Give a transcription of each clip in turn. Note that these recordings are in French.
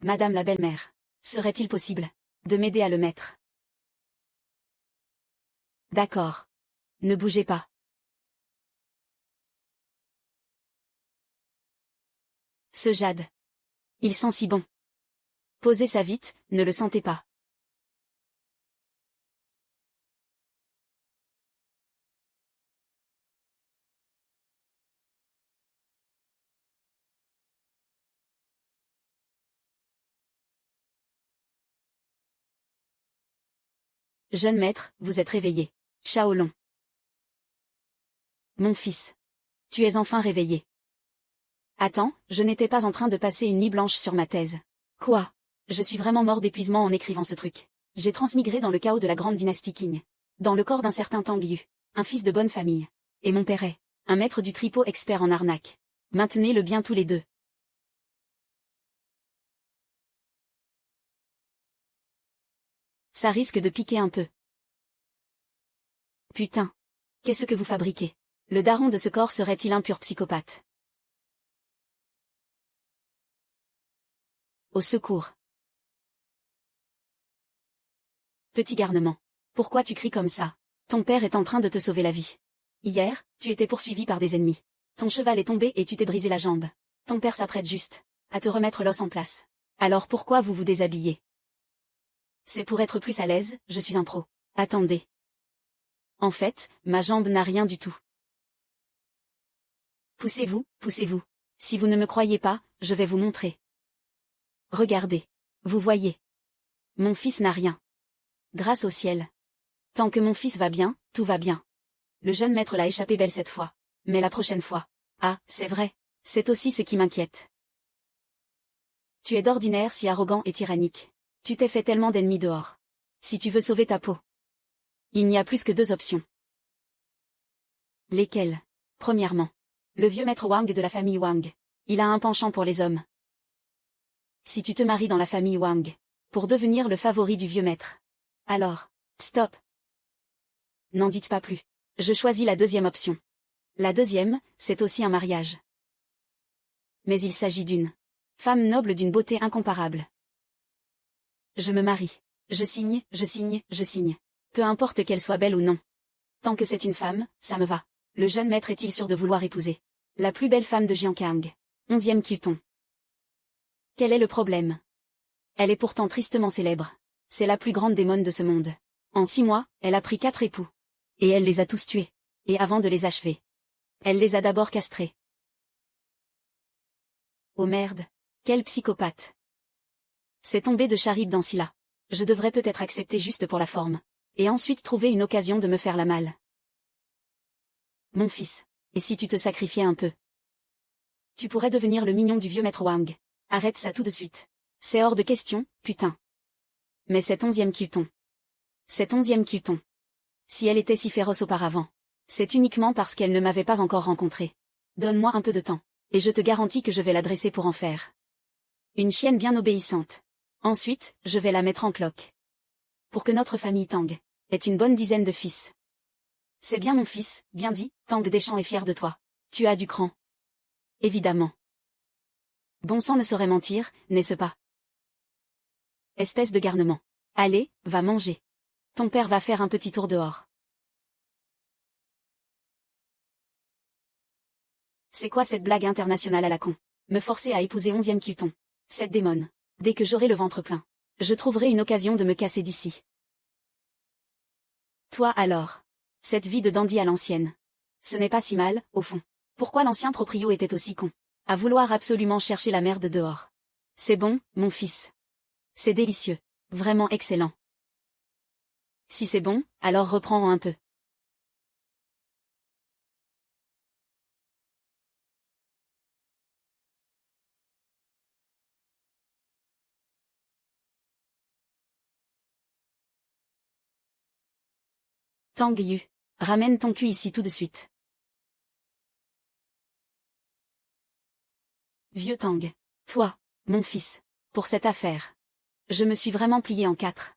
Madame la belle-mère. Serait-il possible de m'aider à le mettre? D'accord. Ne bougez pas. Ce jade. Il sent si bon. Posez ça vite, ne le sentez pas. Jeune maître, vous êtes réveillé. Shaolong. Mon fils. Tu es enfin réveillé. Attends, je n'étais pas en train de passer une nuit blanche sur ma thèse. Quoi? Je suis vraiment mort d'épuisement en écrivant ce truc. J'ai transmigré dans le chaos de la grande dynastie Qing. Dans le corps d'un certain Tang Yu. Un fils de bonne famille. Et mon père est un maître du tripot expert en arnaque. Maintenez-le bien tous les deux. Ça risque de piquer un peu. Putain. Qu'est-ce que vous fabriquez? Le daron de ce corps serait-il un pur psychopathe? Au secours. Petit garnement. Pourquoi tu cries comme ça? Ton père est en train de te sauver la vie. Hier, tu étais poursuivi par des ennemis. Ton cheval est tombé et tu t'es brisé la jambe. Ton père s'apprête juste à te remettre l'os en place. Alors pourquoi vous vous déshabillez? C'est pour être plus à l'aise, je suis un pro. Attendez. En fait, ma jambe n'a rien du tout. Poussez-vous, poussez-vous. Si vous ne me croyez pas, je vais vous montrer. Regardez. Vous voyez. Mon fils n'a rien. Grâce au ciel. Tant que mon fils va bien, tout va bien. Le jeune maître l'a échappé belle cette fois. Mais la prochaine fois. Ah, c'est vrai. C'est aussi ce qui m'inquiète. Tu es d'ordinaire si arrogant et tyrannique. Tu t'es fait tellement d'ennemis dehors. Si tu veux sauver ta peau. Il n'y a plus que deux options. Lesquelles? Premièrement. Le vieux maître Wang de la famille Wang. Il a un penchant pour les hommes. Si tu te maries dans la famille Wang. Pour devenir le favori du vieux maître. Alors. Stop. N'en dites pas plus. Je choisis la deuxième option. La deuxième, c'est aussi un mariage. Mais il s'agit d'une femme noble d'une beauté incomparable. Je me marie. Je signe, je signe, je signe. Peu importe qu'elle soit belle ou non. Tant que c'est une femme, ça me va. Le jeune maître est-il sûr de vouloir épouser la plus belle femme de Jiankang? 11e Kyuton. Quel est le problème? Elle est pourtant tristement célèbre. C'est la plus grande démone de ce monde. En 6 mois, elle a pris 4 époux. Et elle les a tous tués. Et avant de les achever, elle les a d'abord castrés. Oh merde. Quel psychopathe. C'est tombé de Charib dans Scylla. Je devrais peut-être accepter juste pour la forme. Et ensuite trouver une occasion de me faire la malle. Mon fils. Et si tu te sacrifiais un peu? Tu pourrais devenir le mignon du vieux maître Wang. Arrête ça tout de suite. C'est hors de question, putain. Mais cet 11e Kyuton. Cet 11e Kyuton. Si elle était si féroce auparavant. C'est uniquement parce qu'elle ne m'avait pas encore rencontré. Donne-moi un peu de temps. Et je te garantis que je vais la dresser pour en faire une chienne bien obéissante. Ensuite, je vais la mettre en cloque. Pour que notre famille Tang ait une bonne dizaine de fils. C'est bien mon fils, bien dit, Tang Deschamps est fier de toi. Tu as du cran. Évidemment. Bon sang ne saurait mentir, n'est-ce pas? Espèce de garnement. Allez, va manger. Ton père va faire un petit tour dehors. C'est quoi cette blague internationale à la con? Me forcer à épouser 11e Kyuton. Cette démone. Dès que j'aurai le ventre plein, je trouverai une occasion de me casser d'ici. Toi alors. Cette vie de dandy à l'ancienne. Ce n'est pas si mal, au fond. Pourquoi l'ancien proprio était aussi con? À vouloir absolument chercher la merde dehors. C'est bon, mon fils. C'est délicieux. Vraiment excellent. Si c'est bon, alors reprends un peu. Tang Yu. Ramène ton cul ici tout de suite. Vieux Tang. Toi, mon fils. Pour cette affaire. Je me suis vraiment plié en 4.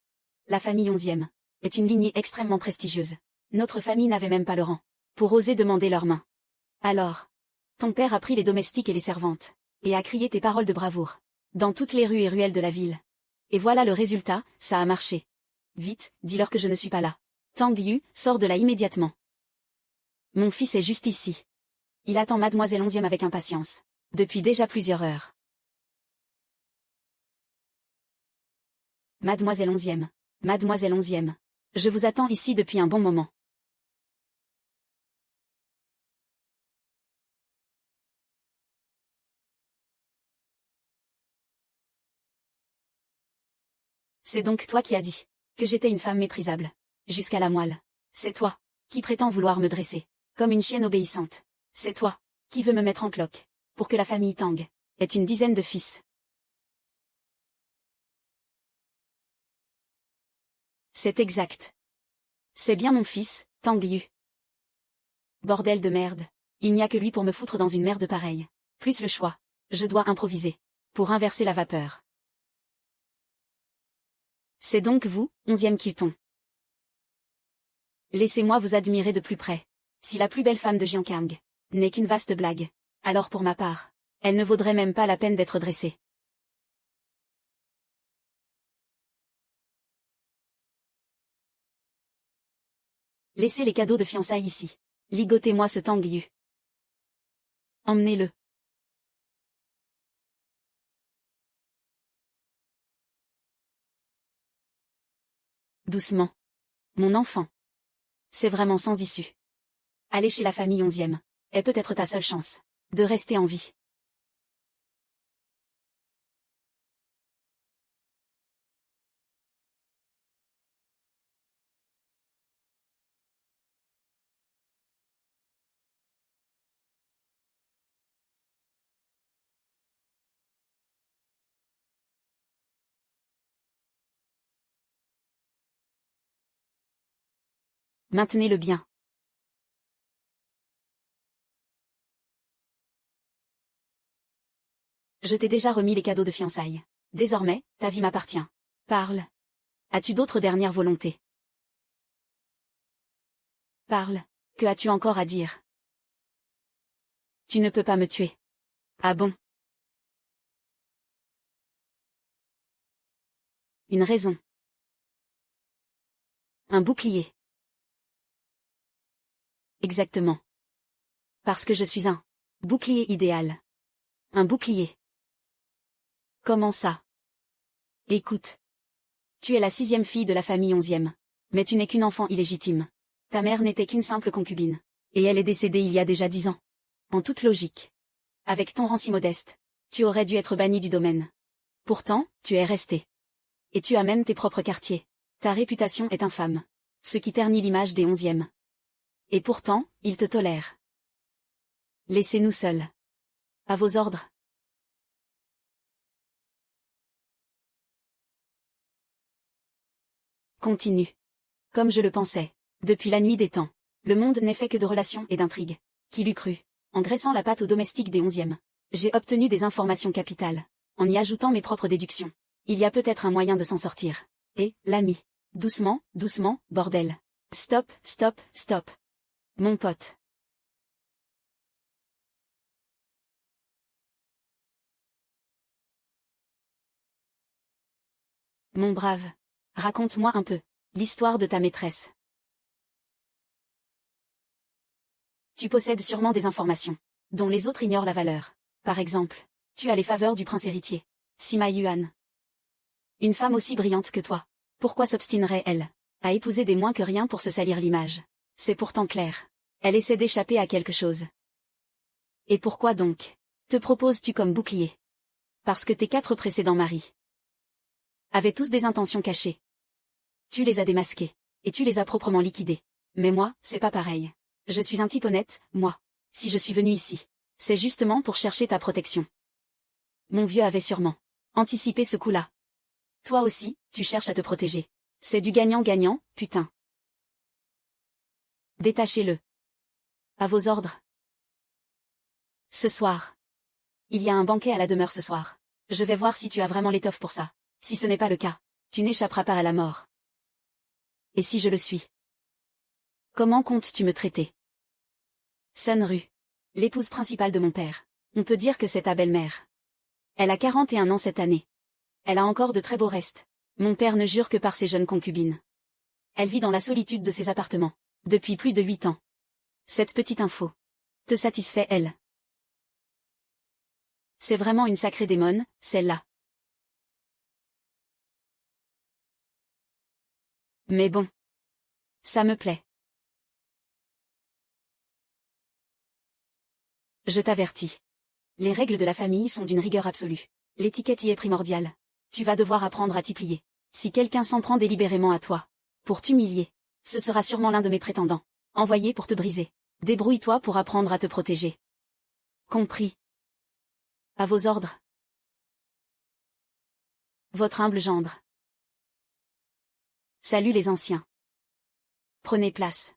La famille 11e est une lignée extrêmement prestigieuse. Notre famille n'avait même pas le rang pour oser demander leur main. Alors, ton père a pris les domestiques et les servantes, et a crié tes paroles de bravoure. dans toutes les rues et ruelles de la ville. Et voilà le résultat, ça a marché. Vite, dis-leur que je ne suis pas là. Tang Yu, sors de là immédiatement. Mon fils est juste ici. Il attend Mademoiselle Onzième avec impatience. Depuis déjà plusieurs heures. Mademoiselle Onzième. Mademoiselle Onzième. Je vous attends ici depuis un bon moment. C'est donc toi qui as dit que j'étais une femme méprisable. Jusqu'à la moelle. C'est toi qui prétends vouloir me dresser comme une chienne obéissante. C'est toi qui veux me mettre en cloque pour que la famille Tang ait une dizaine de fils. C'est exact. C'est bien mon fils, Tang Yu. Bordel de merde. Il n'y a que lui pour me foutre dans une merde pareille. Plus le choix. Je dois improviser. Pour inverser la vapeur. C'est donc vous, 11e Kyuton. Laissez-moi vous admirer de plus près. Si la plus belle femme de Jiankang n'est qu'une vaste blague, alors pour ma part, elle ne vaudrait même pas la peine d'être dressée. Laissez les cadeaux de fiançailles ici. Ligotez-moi ce Tang Yu. Emmenez-le. Doucement. Mon enfant. C'est vraiment sans issue. Aller chez la famille 11e est peut-être ta seule chance de rester en vie. Maintenez-le bien. Je t'ai déjà remis les cadeaux de fiançailles. Désormais, ta vie m'appartient. Parle. As-tu d'autres dernières volontés? Parle. Que as-tu encore à dire? Tu ne peux pas me tuer. Ah bon? Une raison. Un bouclier. Exactement. Parce que je suis un bouclier idéal. Un bouclier. Comment ça? Écoute. Tu es la 6e fille de la famille 11e. Mais tu n'es qu'une enfant illégitime. Ta mère n'était qu'une simple concubine. Et elle est décédée il y a déjà 10 ans. En toute logique. Avec ton rang si modeste, tu aurais dû être banni du domaine. Pourtant, tu es resté. Et tu as même tes propres quartiers. Ta réputation est infâme. Ce qui ternit l'image des 11e. Et pourtant, ils te tolèrent. Laissez-nous seuls. À vos ordres. Continue. Comme je le pensais. Depuis la nuit des temps. Le monde n'est fait que de relations et d'intrigues. Qui l'eût cru? En graissant la pâte aux domestiques des 11e. J'ai obtenu des informations capitales. En y ajoutant mes propres déductions. Il y a peut-être un moyen de s'en sortir. Et, l'ami. Doucement, doucement, bordel. Stop, stop, stop. Mon pote. Mon brave. Raconte-moi un peu l'histoire de ta maîtresse. Tu possèdes sûrement des informations dont les autres ignorent la valeur. Par exemple, tu as les faveurs du prince héritier, Sima Yuan. Une femme aussi brillante que toi. Pourquoi s'obstinerait-elle à épouser des moins que rien pour se salir l'image? C'est pourtant clair. Elle essaie d'échapper à quelque chose. Et pourquoi donc te proposes-tu comme bouclier? Parce que tes 4 précédents maris avaient tous des intentions cachées. Tu les as démasqués, et tu les as proprement liquidés. Mais moi, c'est pas pareil. Je suis un type honnête, moi. Si je suis venu ici, c'est justement pour chercher ta protection. Mon vieux avait sûrement anticipé ce coup-là. Toi aussi, tu cherches à te protéger. C'est du gagnant-gagnant, putain. Détachez-le. À vos ordres. Ce soir. Il y a un banquet à la demeure ce soir. Je vais voir si tu as vraiment l'étoffe pour ça. Si ce n'est pas le cas, tu n'échapperas pas à la mort. Et si je le suis? Comment comptes-tu me traiter? Sun Ru. L'épouse principale de mon père. On peut dire que c'est ta belle-mère. Elle a 41 ans cette année. Elle a encore de très beaux restes. Mon père ne jure que par ses jeunes concubines. Elle vit dans la solitude de ses appartements. Depuis plus de 8 ans. Cette petite info. Te satisfait, elle? C'est vraiment une sacrée démone, celle-là. Mais bon. Ça me plaît. Je t'avertis. Les règles de la famille sont d'une rigueur absolue. L'étiquette y est primordiale. Tu vas devoir apprendre à t'y plier. Si quelqu'un s'en prend délibérément à toi, pour t'humilier, ce sera sûrement l'un de mes prétendants, envoyé pour te briser. Débrouille-toi pour apprendre à te protéger. Compris. À vos ordres. Votre humble gendre. Salut les anciens. Prenez place.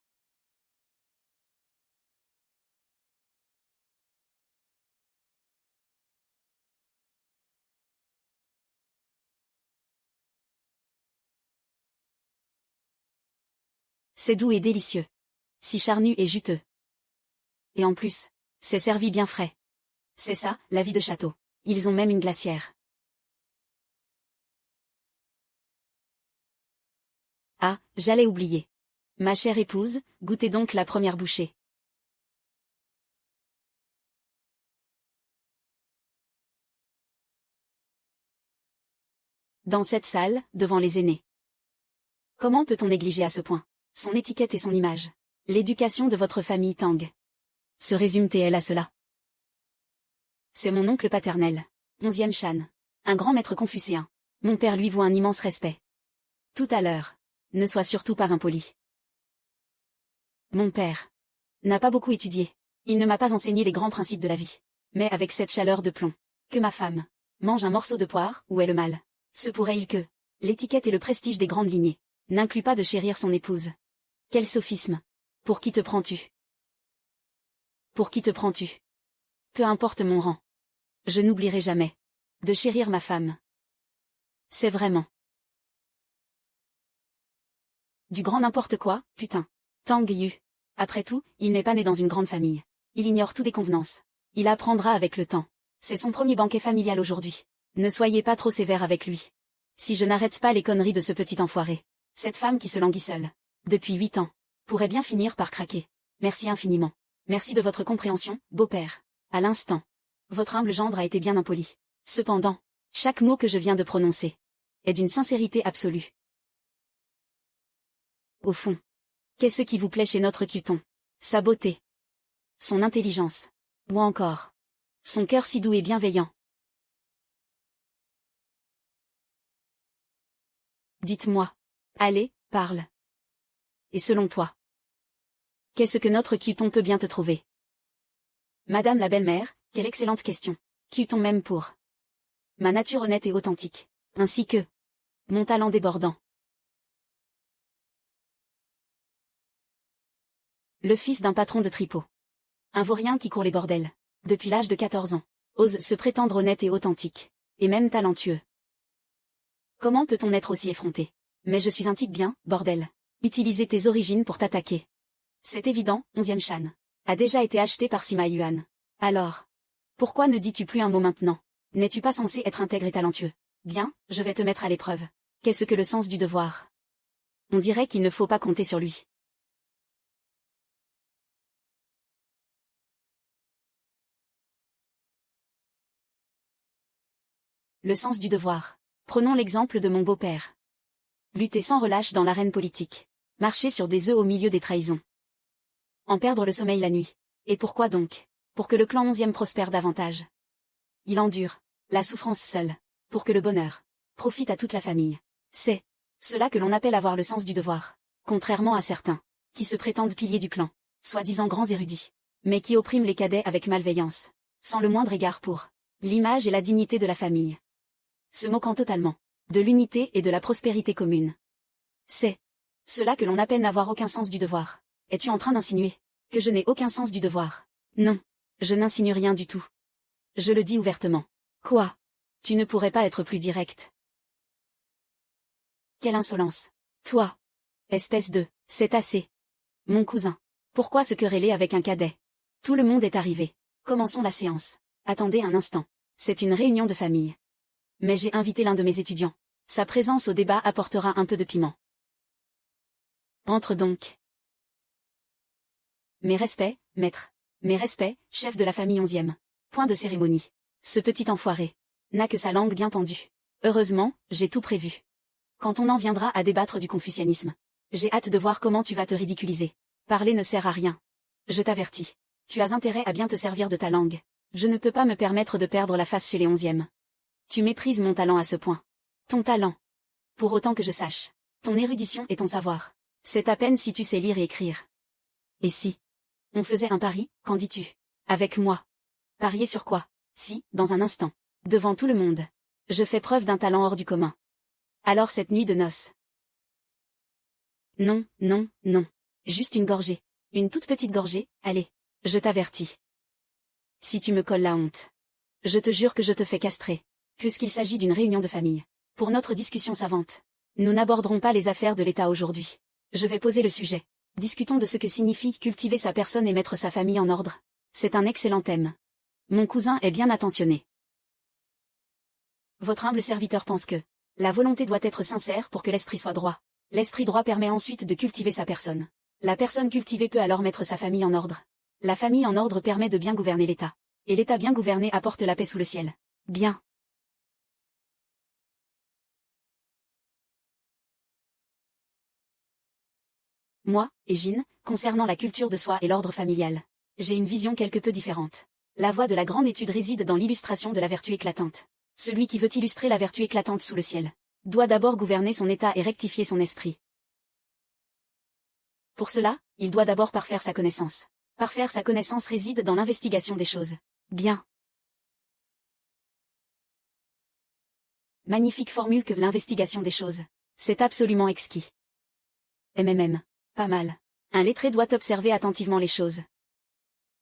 C'est doux et délicieux. Si charnu et juteux. Et en plus, c'est servi bien frais. C'est ça, la vie de château. Ils ont même une glacière. Ah, j'allais oublier. Ma chère épouse, goûtez donc la première bouchée. Dans cette salle, devant les aînés. Comment peut-on négliger à ce point son étiquette et son image? L'éducation de votre famille Tang. Se résume-t-elle à cela? C'est mon oncle paternel, 11e Shan. Un grand maître confucéen. Mon père lui voue un immense respect. Tout à l'heure. Ne sois surtout pas impoli. Mon père n'a pas beaucoup étudié. Il ne m'a pas enseigné les grands principes de la vie. Mais avec cette chaleur de plomb, que ma femme mange un morceau de poire, où est le mal? Se pourrait-il que l'étiquette et le prestige des grandes lignées n'incluent pas de chérir son épouse? Quel sophisme! Pour qui te prends-tu? Pour qui te prends-tu? Peu importe mon rang. Je n'oublierai jamais de chérir ma femme. C'est vraiment du grand n'importe quoi, putain. Tang Yu. Après tout, il n'est pas né dans une grande famille. Il ignore tout des convenances. Il apprendra avec le temps. C'est son premier banquet familial aujourd'hui. Ne soyez pas trop sévère avec lui. Si je n'arrête pas les conneries de ce petit enfoiré, cette femme qui se languit seule, depuis 8 ans, pourrait bien finir par craquer. Merci infiniment. Merci de votre compréhension, beau-père. À l'instant. Votre humble gendre a été bien impoli. Cependant, chaque mot que je viens de prononcer est d'une sincérité absolue. Au fond, qu'est-ce qui vous plaît chez notre Cuton? Sa beauté, son intelligence, ou encore son cœur si doux et bienveillant. Dites-moi. Allez, parle. Et selon toi, qu'est-ce que notre Cuton peut bien te trouver? Madame la belle-mère, quelle excellente question. Cuton même pour ma nature honnête et authentique, ainsi que mon talent débordant. Le fils d'un patron de tripot. Un vaurien qui court les bordels, depuis l'âge de 14 ans, ose se prétendre honnête et authentique, et même talentueux. Comment peut-on être aussi effronté? Mais je suis un type bien, bordel. Utiliser tes origines pour t'attaquer. C'est évident, 11e Shan. A déjà été acheté par Sima Yuan. Alors, pourquoi ne dis-tu plus un mot maintenant? N'es-tu pas censé être intègre et talentueux? Bien, je vais te mettre à l'épreuve. Qu'est-ce que le sens du devoir? On dirait qu'il ne faut pas compter sur lui. Le sens du devoir. Prenons l'exemple de mon beau-père. Lutter sans relâche dans l'arène politique. Marcher sur des œufs au milieu des trahisons. En perdre le sommeil la nuit. Et pourquoi donc? Pour que le clan 11e prospère davantage. Il endure la souffrance seule, pour que le bonheur profite à toute la famille. C'est cela que l'on appelle avoir le sens du devoir. Contrairement à certains, qui se prétendent piliers du clan, soi-disant grands érudits, mais qui oppriment les cadets avec malveillance, sans le moindre égard pour l'image et la dignité de la famille. Se moquant totalement de l'unité et de la prospérité commune. C'est cela que l'on appelle n'avoir aucun sens du devoir. Es-tu en train d'insinuer que je n'ai aucun sens du devoir? Non, je n'insinue rien du tout. Je le dis ouvertement. Quoi? Tu ne pourrais pas être plus direct. Quelle insolence. Toi. Espèce de... C'est assez. Mon cousin. Pourquoi se quereller avec un cadet? Tout le monde est arrivé. Commençons la séance. Attendez un instant. C'est une réunion de famille. Mais j'ai invité l'un de mes étudiants. Sa présence au débat apportera un peu de piment. Entre donc. Mes respects, maître. Mes respects, chef de la famille 11e. Point de cérémonie. Ce petit enfoiré n'a que sa langue bien pendue. Heureusement, j'ai tout prévu. Quand on en viendra à débattre du confucianisme, j'ai hâte de voir comment tu vas te ridiculiser. Parler ne sert à rien. Je t'avertis. Tu as intérêt à bien te servir de ta langue. Je ne peux pas me permettre de perdre la face chez les 11e. Tu méprises mon talent à ce point. Ton talent. Pour autant que je sache. Ton érudition et ton savoir. C'est à peine si tu sais lire et écrire. Et si on faisait un pari, qu'en dis-tu? Avec moi. Parier sur quoi? Si, dans un instant, devant tout le monde, je fais preuve d'un talent hors du commun. Alors cette nuit de noces. Non, non, non. Juste une gorgée. Une toute petite gorgée, allez. Je t'avertis. Si tu me colles la honte. Je te jure que je te fais castrer. Puisqu'il s'agit d'une réunion de famille. Pour notre discussion savante. Nous n'aborderons pas les affaires de l'État aujourd'hui. Je vais poser le sujet. Discutons de ce que signifie cultiver sa personne et mettre sa famille en ordre. C'est un excellent thème. Mon cousin est bien attentionné. Votre humble serviteur pense que la volonté doit être sincère pour que l'esprit soit droit. L'esprit droit permet ensuite de cultiver sa personne. La personne cultivée peut alors mettre sa famille en ordre. La famille en ordre permet de bien gouverner l'État. Et l'État bien gouverné apporte la paix sous le ciel. Bien. Moi, Égine, concernant la culture de soi et l'ordre familial, j'ai une vision quelque peu différente. La voie de la grande étude réside dans l'illustration de la vertu éclatante. Celui qui veut illustrer la vertu éclatante sous le ciel, doit d'abord gouverner son état et rectifier son esprit. Pour cela, il doit d'abord parfaire sa connaissance. Parfaire sa connaissance réside dans l'investigation des choses. Bien. Magnifique formule que l'investigation des choses. C'est absolument exquis. MMM. Pas mal. Un lettré doit observer attentivement les choses.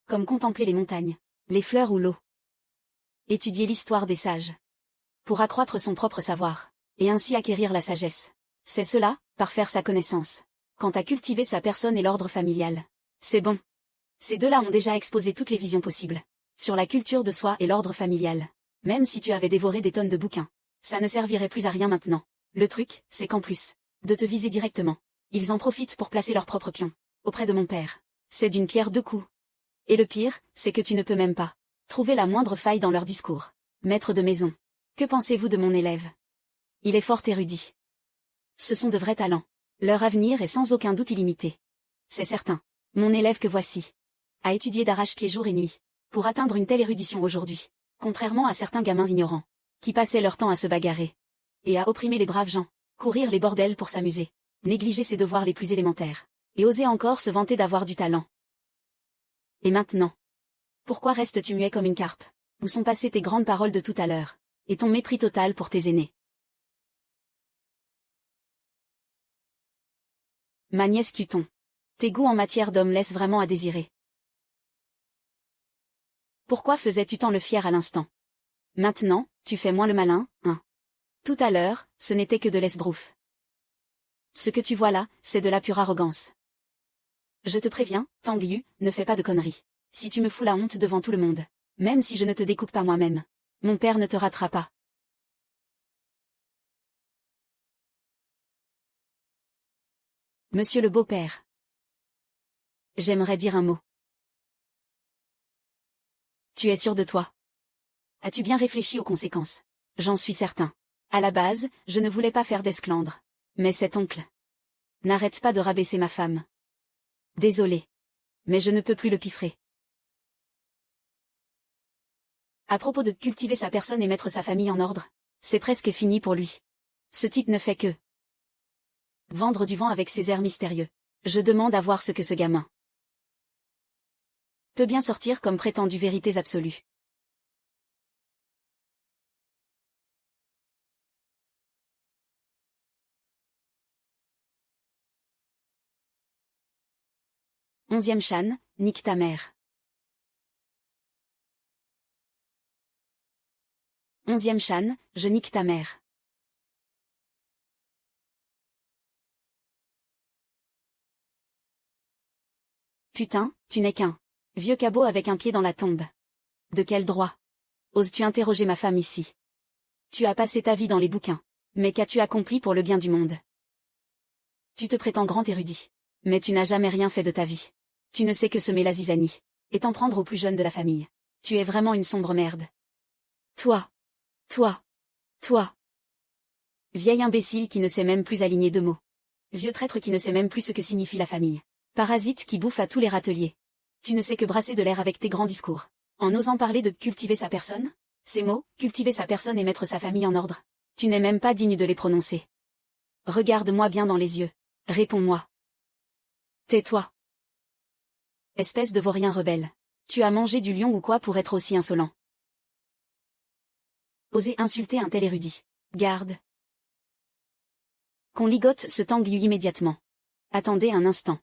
Comme contempler les montagnes, les fleurs ou l'eau. Étudier l'histoire des sages. Pour accroître son propre savoir, et ainsi acquérir la sagesse. C'est cela, parfaire sa connaissance. Quant à cultiver sa personne et l'ordre familial. C'est bon. Ces deux-là ont déjà exposé toutes les visions possibles. Sur la culture de soi et l'ordre familial. Même si tu avais dévoré des tonnes de bouquins. Ça ne servirait plus à rien maintenant. Le truc, c'est qu'en plus de te viser directement, ils en profitent pour placer leur propre pion auprès de mon père. C'est d'une pierre deux coups. Et le pire, c'est que tu ne peux même pas trouver la moindre faille dans leur discours. Maître de maison. Que pensez-vous de mon élève? Il est fort érudit. Ce sont de vrais talents. Leur avenir est sans aucun doute illimité. C'est certain. Mon élève que voici a étudié d'arrache-pied jour et nuit pour atteindre une telle érudition aujourd'hui. Contrairement à certains gamins ignorants qui passaient leur temps à se bagarrer et à opprimer les braves gens, courir les bordels pour s'amuser, négliger ses devoirs les plus élémentaires, et oser encore se vanter d'avoir du talent. Et maintenant? Pourquoi restes-tu muet comme une carpe? Où sont passées tes grandes paroles de tout à l'heure, et ton mépris total pour tes aînés? Ma nièce Cuton. Tes goûts en matière d'homme laissent vraiment à désirer. Pourquoi faisais-tu tant le fier à l'instant? Maintenant, tu fais moins le malin, hein? Tout à l'heure, ce n'était que de l'esbrouf. Ce que tu vois là, c'est de la pure arrogance. Je te préviens, Tangliu, ne fais pas de conneries. Si tu me fous la honte devant tout le monde, même si je ne te découpe pas moi-même, mon père ne te ratera pas. Monsieur le beau-père. J'aimerais dire un mot. Tu es sûr de toi? As-tu bien réfléchi aux conséquences? J'en suis certain. À la base, je ne voulais pas faire d'esclandre. Mais cet oncle n'arrête pas de rabaisser ma femme. Désolé. Mais je ne peux plus le piffrer. À propos de cultiver sa personne et mettre sa famille en ordre, c'est presque fini pour lui. Ce type ne fait que vendre du vent avec ses airs mystérieux. Je demande à voir ce que ce gamin peut bien sortir comme prétendu vérités absolues. Onzième Shan, nique ta mère. Onzième Shan, je nique ta mère. Putain, tu n'es qu'un vieux cabot avec un pied dans la tombe. De quel droit? Oses-tu interroger ma femme ici? Tu as passé ta vie dans les bouquins. Mais qu'as-tu accompli pour le bien du monde? Tu te prétends grand érudit. Mais tu n'as jamais rien fait de ta vie. Tu ne sais que semer la zizanie. Et t'en prendre aux plus jeunes de la famille. Tu es vraiment une sombre merde. Toi. Toi. Toi. Vieil imbécile qui ne sait même plus aligner deux mots. Vieux traître qui ne sait même plus ce que signifie la famille. Parasite qui bouffe à tous les râteliers. Tu ne sais que brasser de l'air avec tes grands discours. En osant parler de cultiver sa personne? Ces mots, cultiver sa personne et mettre sa famille en ordre. Tu n'es même pas digne de les prononcer. Regarde-moi bien dans les yeux. Réponds-moi. Tais-toi. Espèce de vaurien rebelle. Tu as mangé du lion ou quoi pour être aussi insolent? Oser insulter un tel érudit. Garde. Qu'on ligote ce Tanguy immédiatement. Attendez un instant.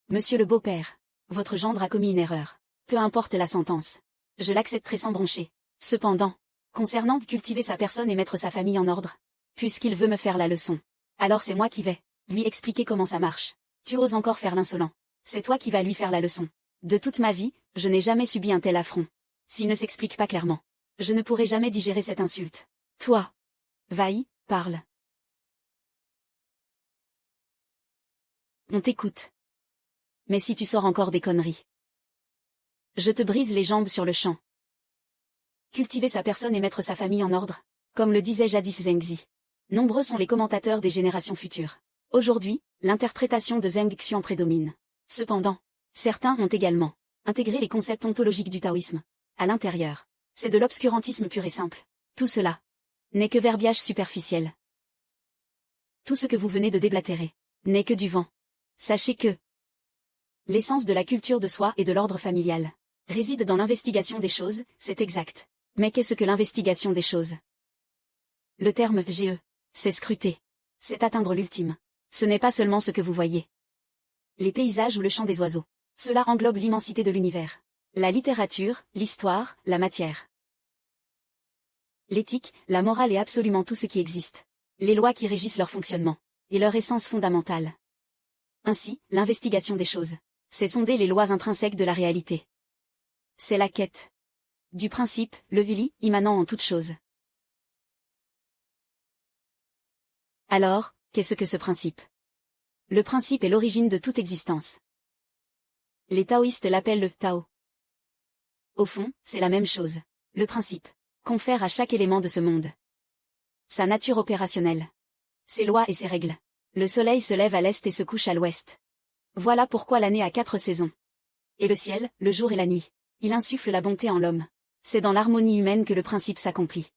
Monsieur le beau-père, votre gendre a commis une erreur. Peu importe la sentence. Je l'accepterai sans broncher. Cependant, concernant cultiver sa personne et mettre sa famille en ordre, puisqu'il veut me faire la leçon, alors c'est moi qui vais lui expliquer comment ça marche. Tu oses encore faire l'insolent. C'est toi qui vas lui faire la leçon. De toute ma vie, je n'ai jamais subi un tel affront. S'il ne s'explique pas clairement, je ne pourrai jamais digérer cette insulte. Toi. Vaille, parle. On t'écoute. Mais si tu sors encore des conneries, je te brise les jambes sur le champ. Cultiver sa personne et mettre sa famille en ordre, comme le disait jadis Zhengzi. Nombreux sont les commentateurs des générations futures. Aujourd'hui, l'interprétation de Zheng Xian prédomine. Cependant, certains ont également intégré les concepts ontologiques du taoïsme. À l'intérieur, c'est de l'obscurantisme pur et simple. Tout cela n'est que verbiage superficiel. Tout ce que vous venez de déblatérer n'est que du vent. Sachez que l'essence de la culture de soi et de l'ordre familial réside dans l'investigation des choses, c'est exact. Mais qu'est-ce que l'investigation des choses? Le terme « GE », c'est scruter. C'est atteindre l'ultime. Ce n'est pas seulement ce que vous voyez. Les paysages ou le chant des oiseaux. Cela englobe l'immensité de l'univers. La littérature, l'histoire, la matière. L'éthique, la morale et absolument tout ce qui existe. Les lois qui régissent leur fonctionnement. Et leur essence fondamentale. Ainsi, l'investigation des choses. C'est sonder les lois intrinsèques de la réalité. C'est la quête du principe, le vili, immanent en toute chose. Alors, qu'est-ce que ce principe? Le principe est l'origine de toute existence. Les taoïstes l'appellent le Tao. Au fond, c'est la même chose. Le principe confère à chaque élément de ce monde sa nature opérationnelle, ses lois et ses règles. Le soleil se lève à l'est et se couche à l'ouest. Voilà pourquoi l'année a 4 saisons. Et le ciel, le jour et la nuit. Il insuffle la bonté en l'homme. C'est dans l'harmonie humaine que le principe s'accomplit.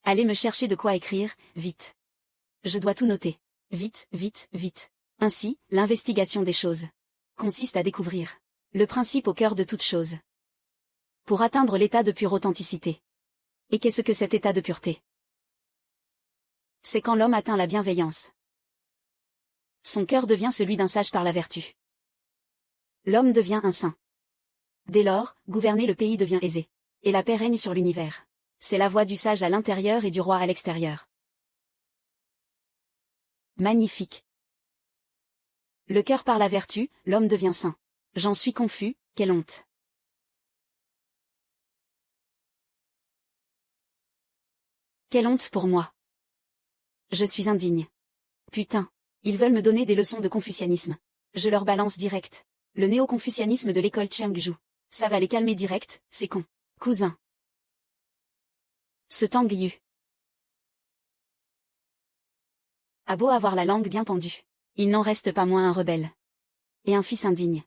Allez me chercher de quoi écrire, vite. Je dois tout noter. Vite, vite, vite. Ainsi, l'investigation des choses consiste à découvrir le principe au cœur de toute chose. Pour atteindre l'état de pure authenticité. Et qu'est-ce que cet état de pureté? C'est quand l'homme atteint la bienveillance. Son cœur devient celui d'un sage par la vertu. L'homme devient un saint. Dès lors, gouverner le pays devient aisé. Et la paix règne sur l'univers. C'est la voie du sage à l'intérieur et du roi à l'extérieur. Magnifique. Le cœur par la vertu, l'homme devient saint. J'en suis confus, quelle honte. Quelle honte pour moi. Je suis indigne. Putain. Ils veulent me donner des leçons de confucianisme. Je leur balance direct. Le néo-confucianisme de l'école Chengzhou. Ça va les calmer direct, c'est con. Cousin. Ce Tang Yu a beau avoir la langue bien pendue. Il n'en reste pas moins un rebelle. Et un fils indigne.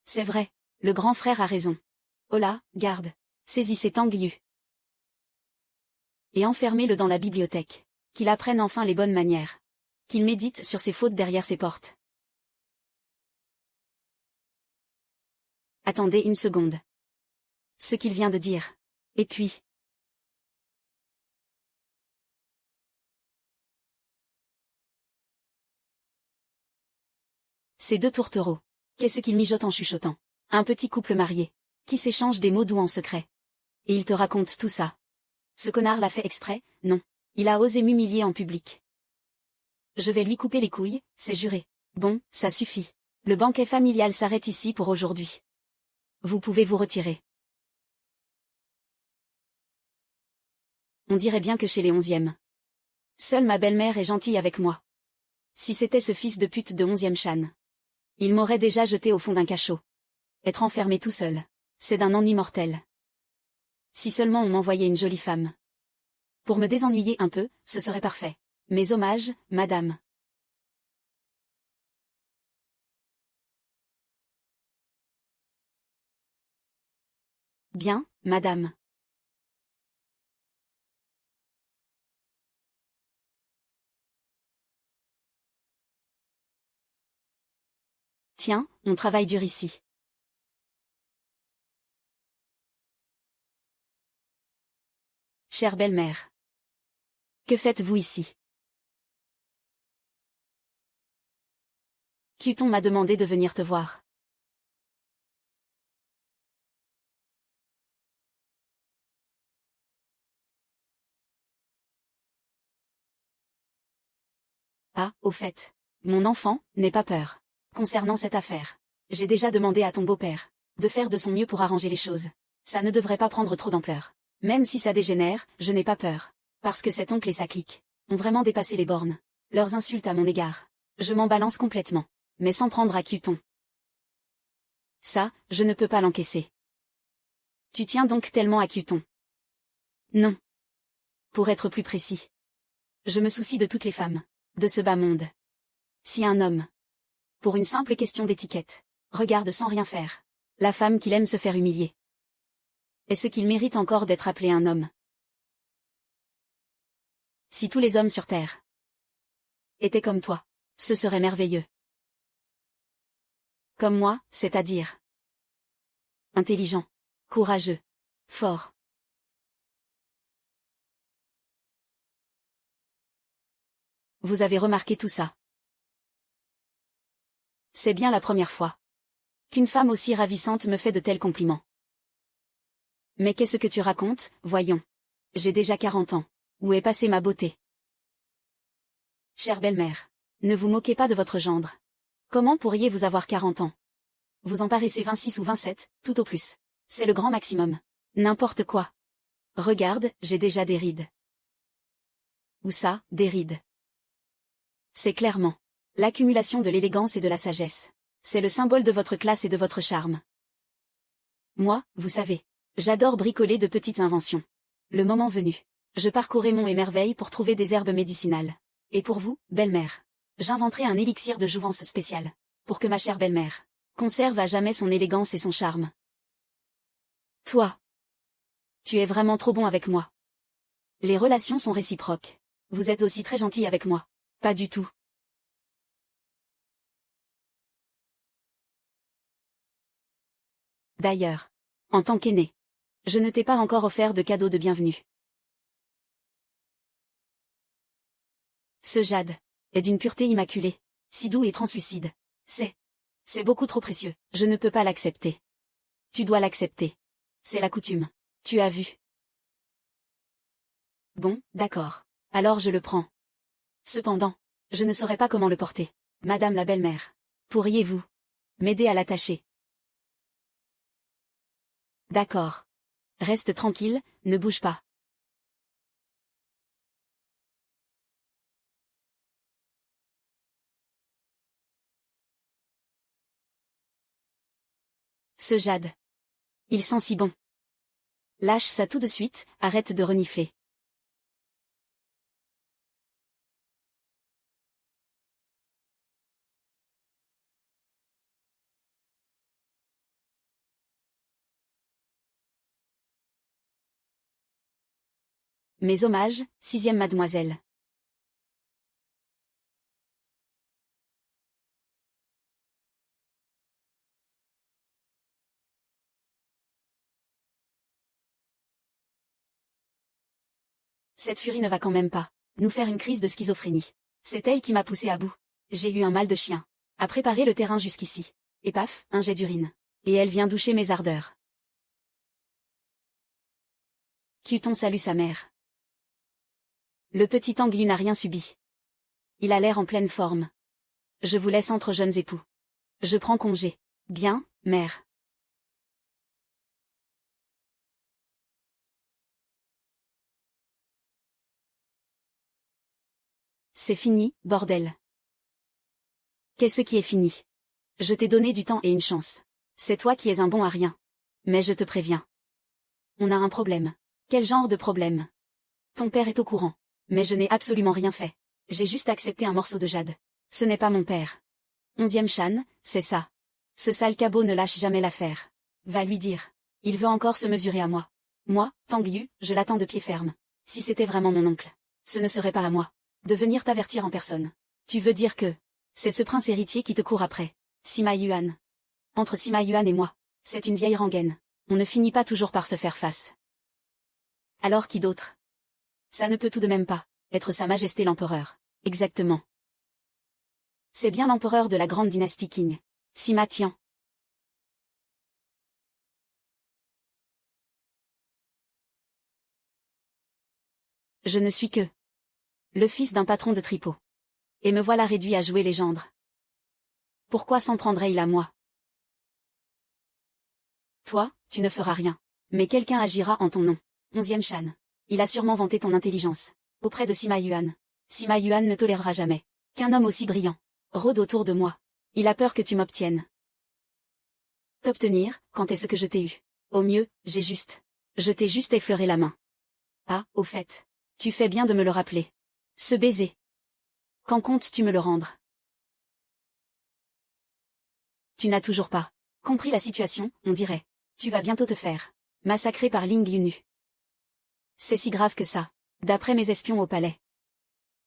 C'est vrai, le grand frère a raison. Oh là, garde. Saisissez Tang Yu. Et enfermez-le dans la bibliothèque. Qu'il apprenne enfin les bonnes manières. Qu'il médite sur ses fautes derrière ses portes. Attendez une seconde. Ce qu'il vient de dire. Et puis. Ces deux tourtereaux. Qu'est-ce qu'ils mijotent en chuchotant? Un petit couple marié. Qui s'échange des mots doux en secret. Et il te raconte tout ça. Ce connard l'a fait exprès, non. Il a osé m'humilier en public. Je vais lui couper les couilles, c'est juré. Bon, ça suffit. Le banquet familial s'arrête ici pour aujourd'hui. Vous pouvez vous retirer. On dirait bien que chez les 11e. Seule ma belle-mère est gentille avec moi. Si c'était ce fils de pute de 11e Chan. Il m'aurait déjà jeté au fond d'un cachot. Être enfermé tout seul. C'est d'un ennui mortel. Si seulement on m'envoyait une jolie femme. Pour me désennuyer un peu, ce serait parfait. Mes hommages, madame. Bien, madame. Tiens, on travaille dur ici. Chère belle-mère. Que faites-vous ici? Cuton m'a demandé de venir te voir. Ah, au fait. Mon enfant, n'aie pas peur. Concernant cette affaire. J'ai déjà demandé à ton beau-père de faire de son mieux pour arranger les choses. Ça ne devrait pas prendre trop d'ampleur. Même si ça dégénère, je n'ai pas peur. Parce que cet oncle et sa clique ont vraiment dépassé les bornes. Leurs insultes à mon égard. Je m'en balance complètement. Mais sans prendre à Cuton. Ça, je ne peux pas l'encaisser. Tu tiens donc tellement à Cuton? Non. Pour être plus précis. Je me soucie de toutes les femmes. De ce bas monde. Si un homme, pour une simple question d'étiquette, regarde sans rien faire la femme qu'il aime se faire humilier, est-ce qu'il mérite encore d'être appelé un homme? Si tous les hommes sur Terre étaient comme toi, ce serait merveilleux. Comme moi, c'est-à-dire intelligent, courageux, fort. Vous avez remarqué tout ça? C'est bien la première fois qu'une femme aussi ravissante me fait de tels compliments. Mais qu'est-ce que tu racontes, voyons? J'ai déjà 40 ans. Où est passée ma beauté? Chère belle-mère, ne vous moquez pas de votre gendre. Comment pourriez-vous avoir 40 ans? Vous en paraissez 26 ou 27, tout au plus. C'est le grand maximum. N'importe quoi. Regarde, j'ai déjà des rides. Où ça, des rides? C'est clairement l'accumulation de l'élégance et de la sagesse. C'est le symbole de votre classe et de votre charme. Moi, vous savez, j'adore bricoler de petites inventions. Le moment venu, je parcourrai monts et merveilles pour trouver des herbes médicinales. Et pour vous, belle-mère, j'inventerai un élixir de jouvence spécial, pour que ma chère belle-mère conserve à jamais son élégance et son charme. Toi, tu es vraiment trop bon avec moi. Les relations sont réciproques. Vous êtes aussi très gentil avec moi. Pas du tout. D'ailleurs, en tant qu'aîné, je ne t'ai pas encore offert de cadeau de bienvenue. Ce jade est d'une pureté immaculée, si doux et translucide. C'est beaucoup trop précieux. Je ne peux pas l'accepter. Tu dois l'accepter. C'est la coutume. Tu as vu. Bon, d'accord. Alors je le prends. Cependant, je ne saurais pas comment le porter. Madame la belle-mère, pourriez-vous m'aider à l'attacher? D'accord. Reste tranquille, ne bouge pas. Ce jade. Il sent si bon. Lâche ça tout de suite, arrête de renifler. Mes hommages, 6e mademoiselle. Cette furie ne va quand même pas nous faire une crise de schizophrénie. C'est elle qui m'a poussé à bout. J'ai eu un mal de chien. À préparer le terrain jusqu'ici. Et paf, un jet d'urine. Et elle vient doucher mes ardeurs. Cuton salue sa mère. Le petit Anglu n'a rien subi. Il a l'air en pleine forme. Je vous laisse entre jeunes époux. Je prends congé. Bien, mère. C'est fini, bordel. Qu'est-ce qui est fini? Je t'ai donné du temps et une chance. C'est toi qui es un bon à rien. Mais je te préviens. On a un problème. Quel genre de problème? Ton père est au courant. Mais je n'ai absolument rien fait. J'ai juste accepté un morceau de jade. Ce n'est pas mon père. 11e Shan, c'est ça. Ce sale cabot ne lâche jamais l'affaire. Va lui dire. Il veut encore se mesurer à moi. Moi, Tang Yu, je l'attends de pied ferme. Si c'était vraiment mon oncle, ce ne serait pas à moi de venir t'avertir en personne. Tu veux dire que c'est ce prince héritier qui te court après, Sima Yuan. Entre Sima Yuan et moi, c'est une vieille rengaine. On ne finit pas toujours par se faire face. Alors qui d'autre? Ça ne peut tout de même pas être Sa Majesté l'Empereur. Exactement. C'est bien l'empereur de la grande dynastie Qing, Sima Tian. Je ne suis que le fils d'un patron de tripot. Et me voilà réduit à jouer les gendres. Pourquoi s'en prendrait-il à moi? Toi, tu ne feras rien. Mais quelqu'un agira en ton nom. 11e Shan. Il a sûrement vanté ton intelligence. Auprès de Sima Yuan. Sima Yuan ne tolérera jamais qu'un homme aussi brillant rôde autour de moi. Il a peur que tu m'obtiennes. T'obtenir, quand est-ce que je t'ai eu? Au mieux, je t'ai juste effleuré la main. Ah, au fait. Tu fais bien de me le rappeler. Ce baiser. Quand comptes-tu me le rendre? Tu n'as toujours pas compris la situation, on dirait. Tu vas bientôt te faire massacrer par Ling Yunu. C'est si grave que ça. D'après mes espions au palais.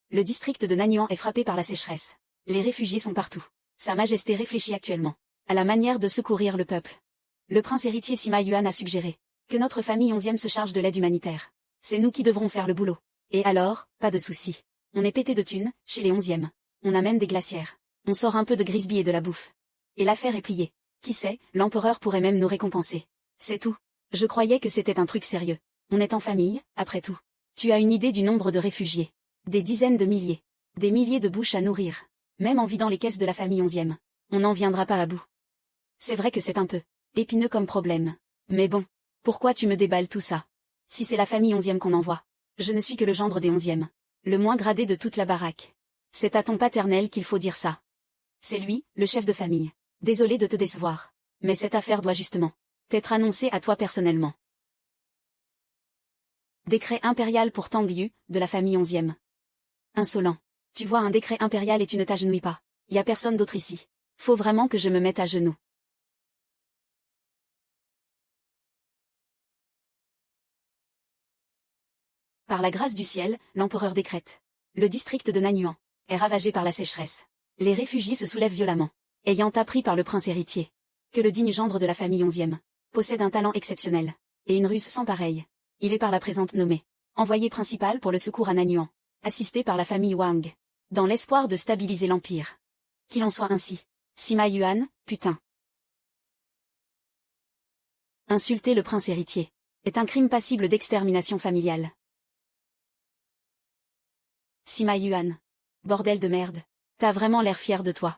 Le district de Nanyuan est frappé par la sécheresse. Les réfugiés sont partout. Sa Majesté réfléchit actuellement à la manière de secourir le peuple. Le prince héritier Sima Yuan a suggéré que notre famille 11e se charge de l'aide humanitaire. C'est nous qui devrons faire le boulot. Et alors, pas de souci. On est pété de thunes, chez les 11e. On a même des glacières. On sort un peu de Grisby et de la bouffe. Et l'affaire est pliée. Qui sait, l'empereur pourrait même nous récompenser. C'est tout. Je croyais que c'était un truc sérieux. On est en famille, après tout. Tu as une idée du nombre de réfugiés? Des dizaines de milliers. Des milliers de bouches à nourrir. Même en vidant les caisses de la famille 11e. On n'en viendra pas à bout. C'est vrai que c'est un peu épineux comme problème. Mais bon, pourquoi tu me déballes tout ça? Si c'est la famille 11e qu'on envoie, je ne suis que le gendre des 11e. Le moins gradé de toute la baraque. C'est à ton paternel qu'il faut dire ça. C'est lui, le chef de famille. Désolé de te décevoir. Mais cette affaire doit justement t'être annoncée à toi personnellement. Décret impérial pour Tang Yu, de la famille 11e. Insolent. Tu vois un décret impérial et tu ne t'agenouilles pas. Y a personne d'autre ici. Faut vraiment que je me mette à genoux. Par la grâce du ciel, l'empereur décrète. Le district de Nanyuan est ravagé par la sécheresse. Les réfugiés se soulèvent violemment, ayant appris par le prince héritier que le digne gendre de la famille 11e possède un talent exceptionnel et une ruse sans pareille. Il est par la présente nommé envoyé principal pour le secours à Nanyuan, assisté par la famille Wang, dans l'espoir de stabiliser l'empire. Qu'il en soit ainsi. Sima Yuan, putain. Insulter le prince héritier est un crime passible d'extermination familiale. Sima Yuan. Bordel de merde. T'as vraiment l'air fier de toi.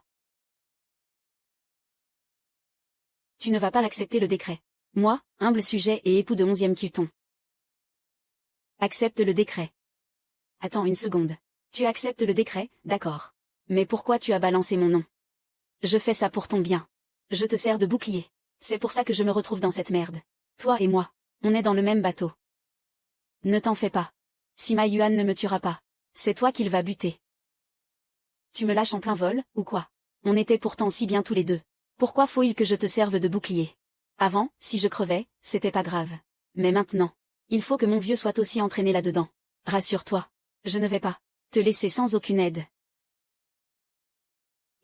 Tu ne vas pas accepter le décret. Moi, humble sujet et époux de 11e Cuton. Accepte le décret. Attends une seconde. Tu acceptes le décret, d'accord. Mais pourquoi tu as balancé mon nom? Je fais ça pour ton bien. Je te sers de bouclier. C'est pour ça que je me retrouve dans cette merde. Toi et moi, on est dans le même bateau. Ne t'en fais pas. Sima Yuan ne me tuera pas. C'est toi qu'il va buter. Tu me lâches en plein vol, ou quoi? On était pourtant si bien tous les deux. Pourquoi faut-il que je te serve de bouclier? Avant, si je crevais, c'était pas grave. Mais maintenant, il faut que mon vieux soit aussi entraîné là-dedans. Rassure-toi, je ne vais pas te laisser sans aucune aide.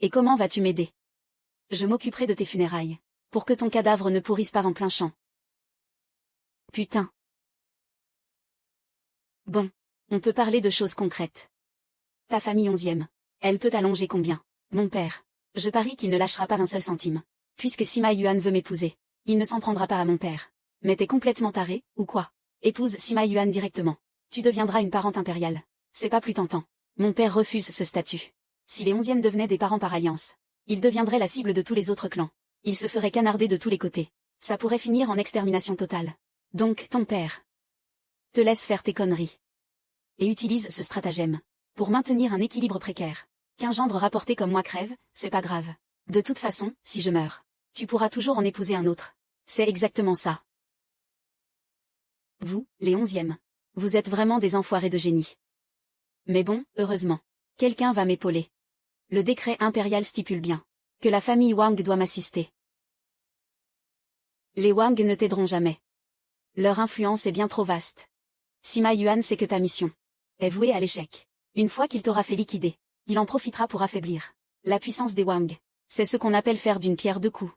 Et comment vas-tu m'aider? Je m'occuperai de tes funérailles, pour que ton cadavre ne pourrisse pas en plein champ. Putain. Bon, on peut parler de choses concrètes. Ta famille 11e, elle peut allonger combien? Mon père. Je parie qu'il ne lâchera pas un seul centime. Puisque Sima Yuan veut m'épouser, il ne s'en prendra pas à mon père. Mais t'es complètement taré, ou quoi? Épouse Sima Yuan directement. Tu deviendras une parente impériale. C'est pas plus tentant. Mon père refuse ce statut. Si les 11e devenaient des parents par alliance, ils deviendraient la cible de tous les autres clans. Ils se feraient canarder de tous les côtés. Ça pourrait finir en extermination totale. Donc ton père te laisse faire tes conneries. Et utilise ce stratagème Pour maintenir un équilibre précaire. Qu'un gendre rapporté comme moi crève, c'est pas grave. De toute façon, si je meurs, tu pourras toujours en épouser un autre. C'est exactement ça. Vous, les 11e. Vous êtes vraiment des enfoirés de génie. Mais bon, heureusement. Quelqu'un va m'épauler. Le décret impérial stipule bien que la famille Wang doit m'assister. Les Wang ne t'aideront jamais. Leur influence est bien trop vaste. Sima Yuan sait que ta mission est vouée à l'échec. Une fois qu'il t'aura fait liquider, il en profitera pour affaiblir la puissance des Wang. C'est ce qu'on appelle faire d'une pierre deux coups.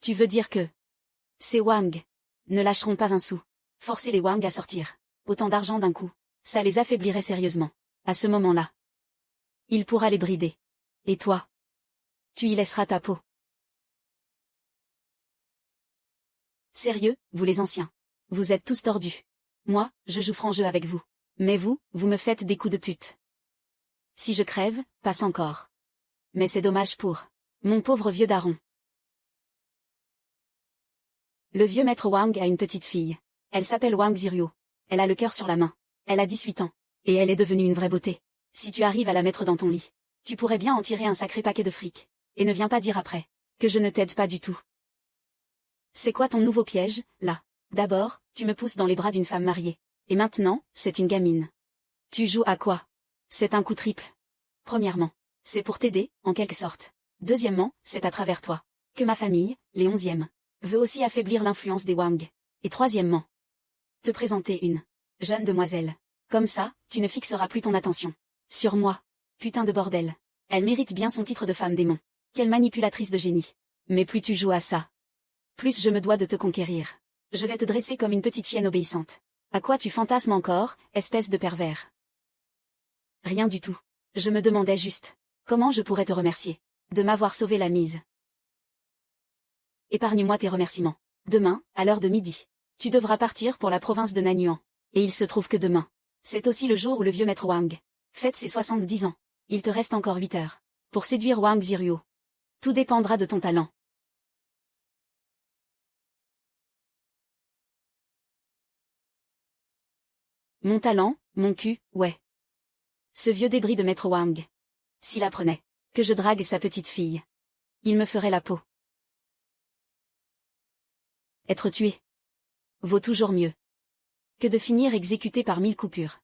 Tu veux dire que ces Wang ne lâcheront pas un sou. Forcer les Wang à sortir autant d'argent d'un coup, ça les affaiblirait sérieusement. À ce moment-là, il pourra les brider. Et toi, tu y laisseras ta peau. Sérieux, vous les anciens. Vous êtes tous tordus. Moi, je joue franc jeu avec vous. Mais vous, vous me faites des coups de pute. Si je crève, passe encore. Mais c'est dommage pour mon pauvre vieux daron. Le vieux maître Wang a une petite fille. Elle s'appelle Wang Ziryo. Elle a le cœur sur la main. Elle a 18 ans. Et elle est devenue une vraie beauté. Si tu arrives à la mettre dans ton lit, tu pourrais bien en tirer un sacré paquet de fric. Et ne viens pas dire après que je ne t'aide pas du tout. C'est quoi ton nouveau piège, là? D'abord, tu me pousses dans les bras d'une femme mariée. Et maintenant, c'est une gamine. Tu joues à quoi? C'est un coup triple. Premièrement, c'est pour t'aider, en quelque sorte. Deuxièmement, c'est à travers toi que ma famille, les 11e, veut aussi affaiblir l'influence des Wang. Et troisièmement, te présenter une jeune demoiselle. Comme ça, tu ne fixeras plus ton attention sur moi. Putain de bordel. Elle mérite bien son titre de femme démon. Quelle manipulatrice de génie. Mais plus tu joues à ça, plus je me dois de te conquérir. Je vais te dresser comme une petite chienne obéissante. À quoi tu fantasmes encore, espèce de pervers? Rien du tout. Je me demandais juste comment je pourrais te remercier de m'avoir sauvé la mise. Épargne-moi tes remerciements. Demain, à l'heure de midi, tu devras partir pour la province de Nanyuan. Et il se trouve que demain, c'est aussi le jour où le vieux maître Wang fête ses 70 ans. Il te reste encore 8 heures pour séduire Wang Ziryo. Tout dépendra de ton talent. Mon talent, mon cul, ouais. Ce vieux débris de maître Wang. S'il apprenait que je drague sa petite fille, il me ferait la peau. Être tué vaut toujours mieux que de finir exécuté par 1000 coupures.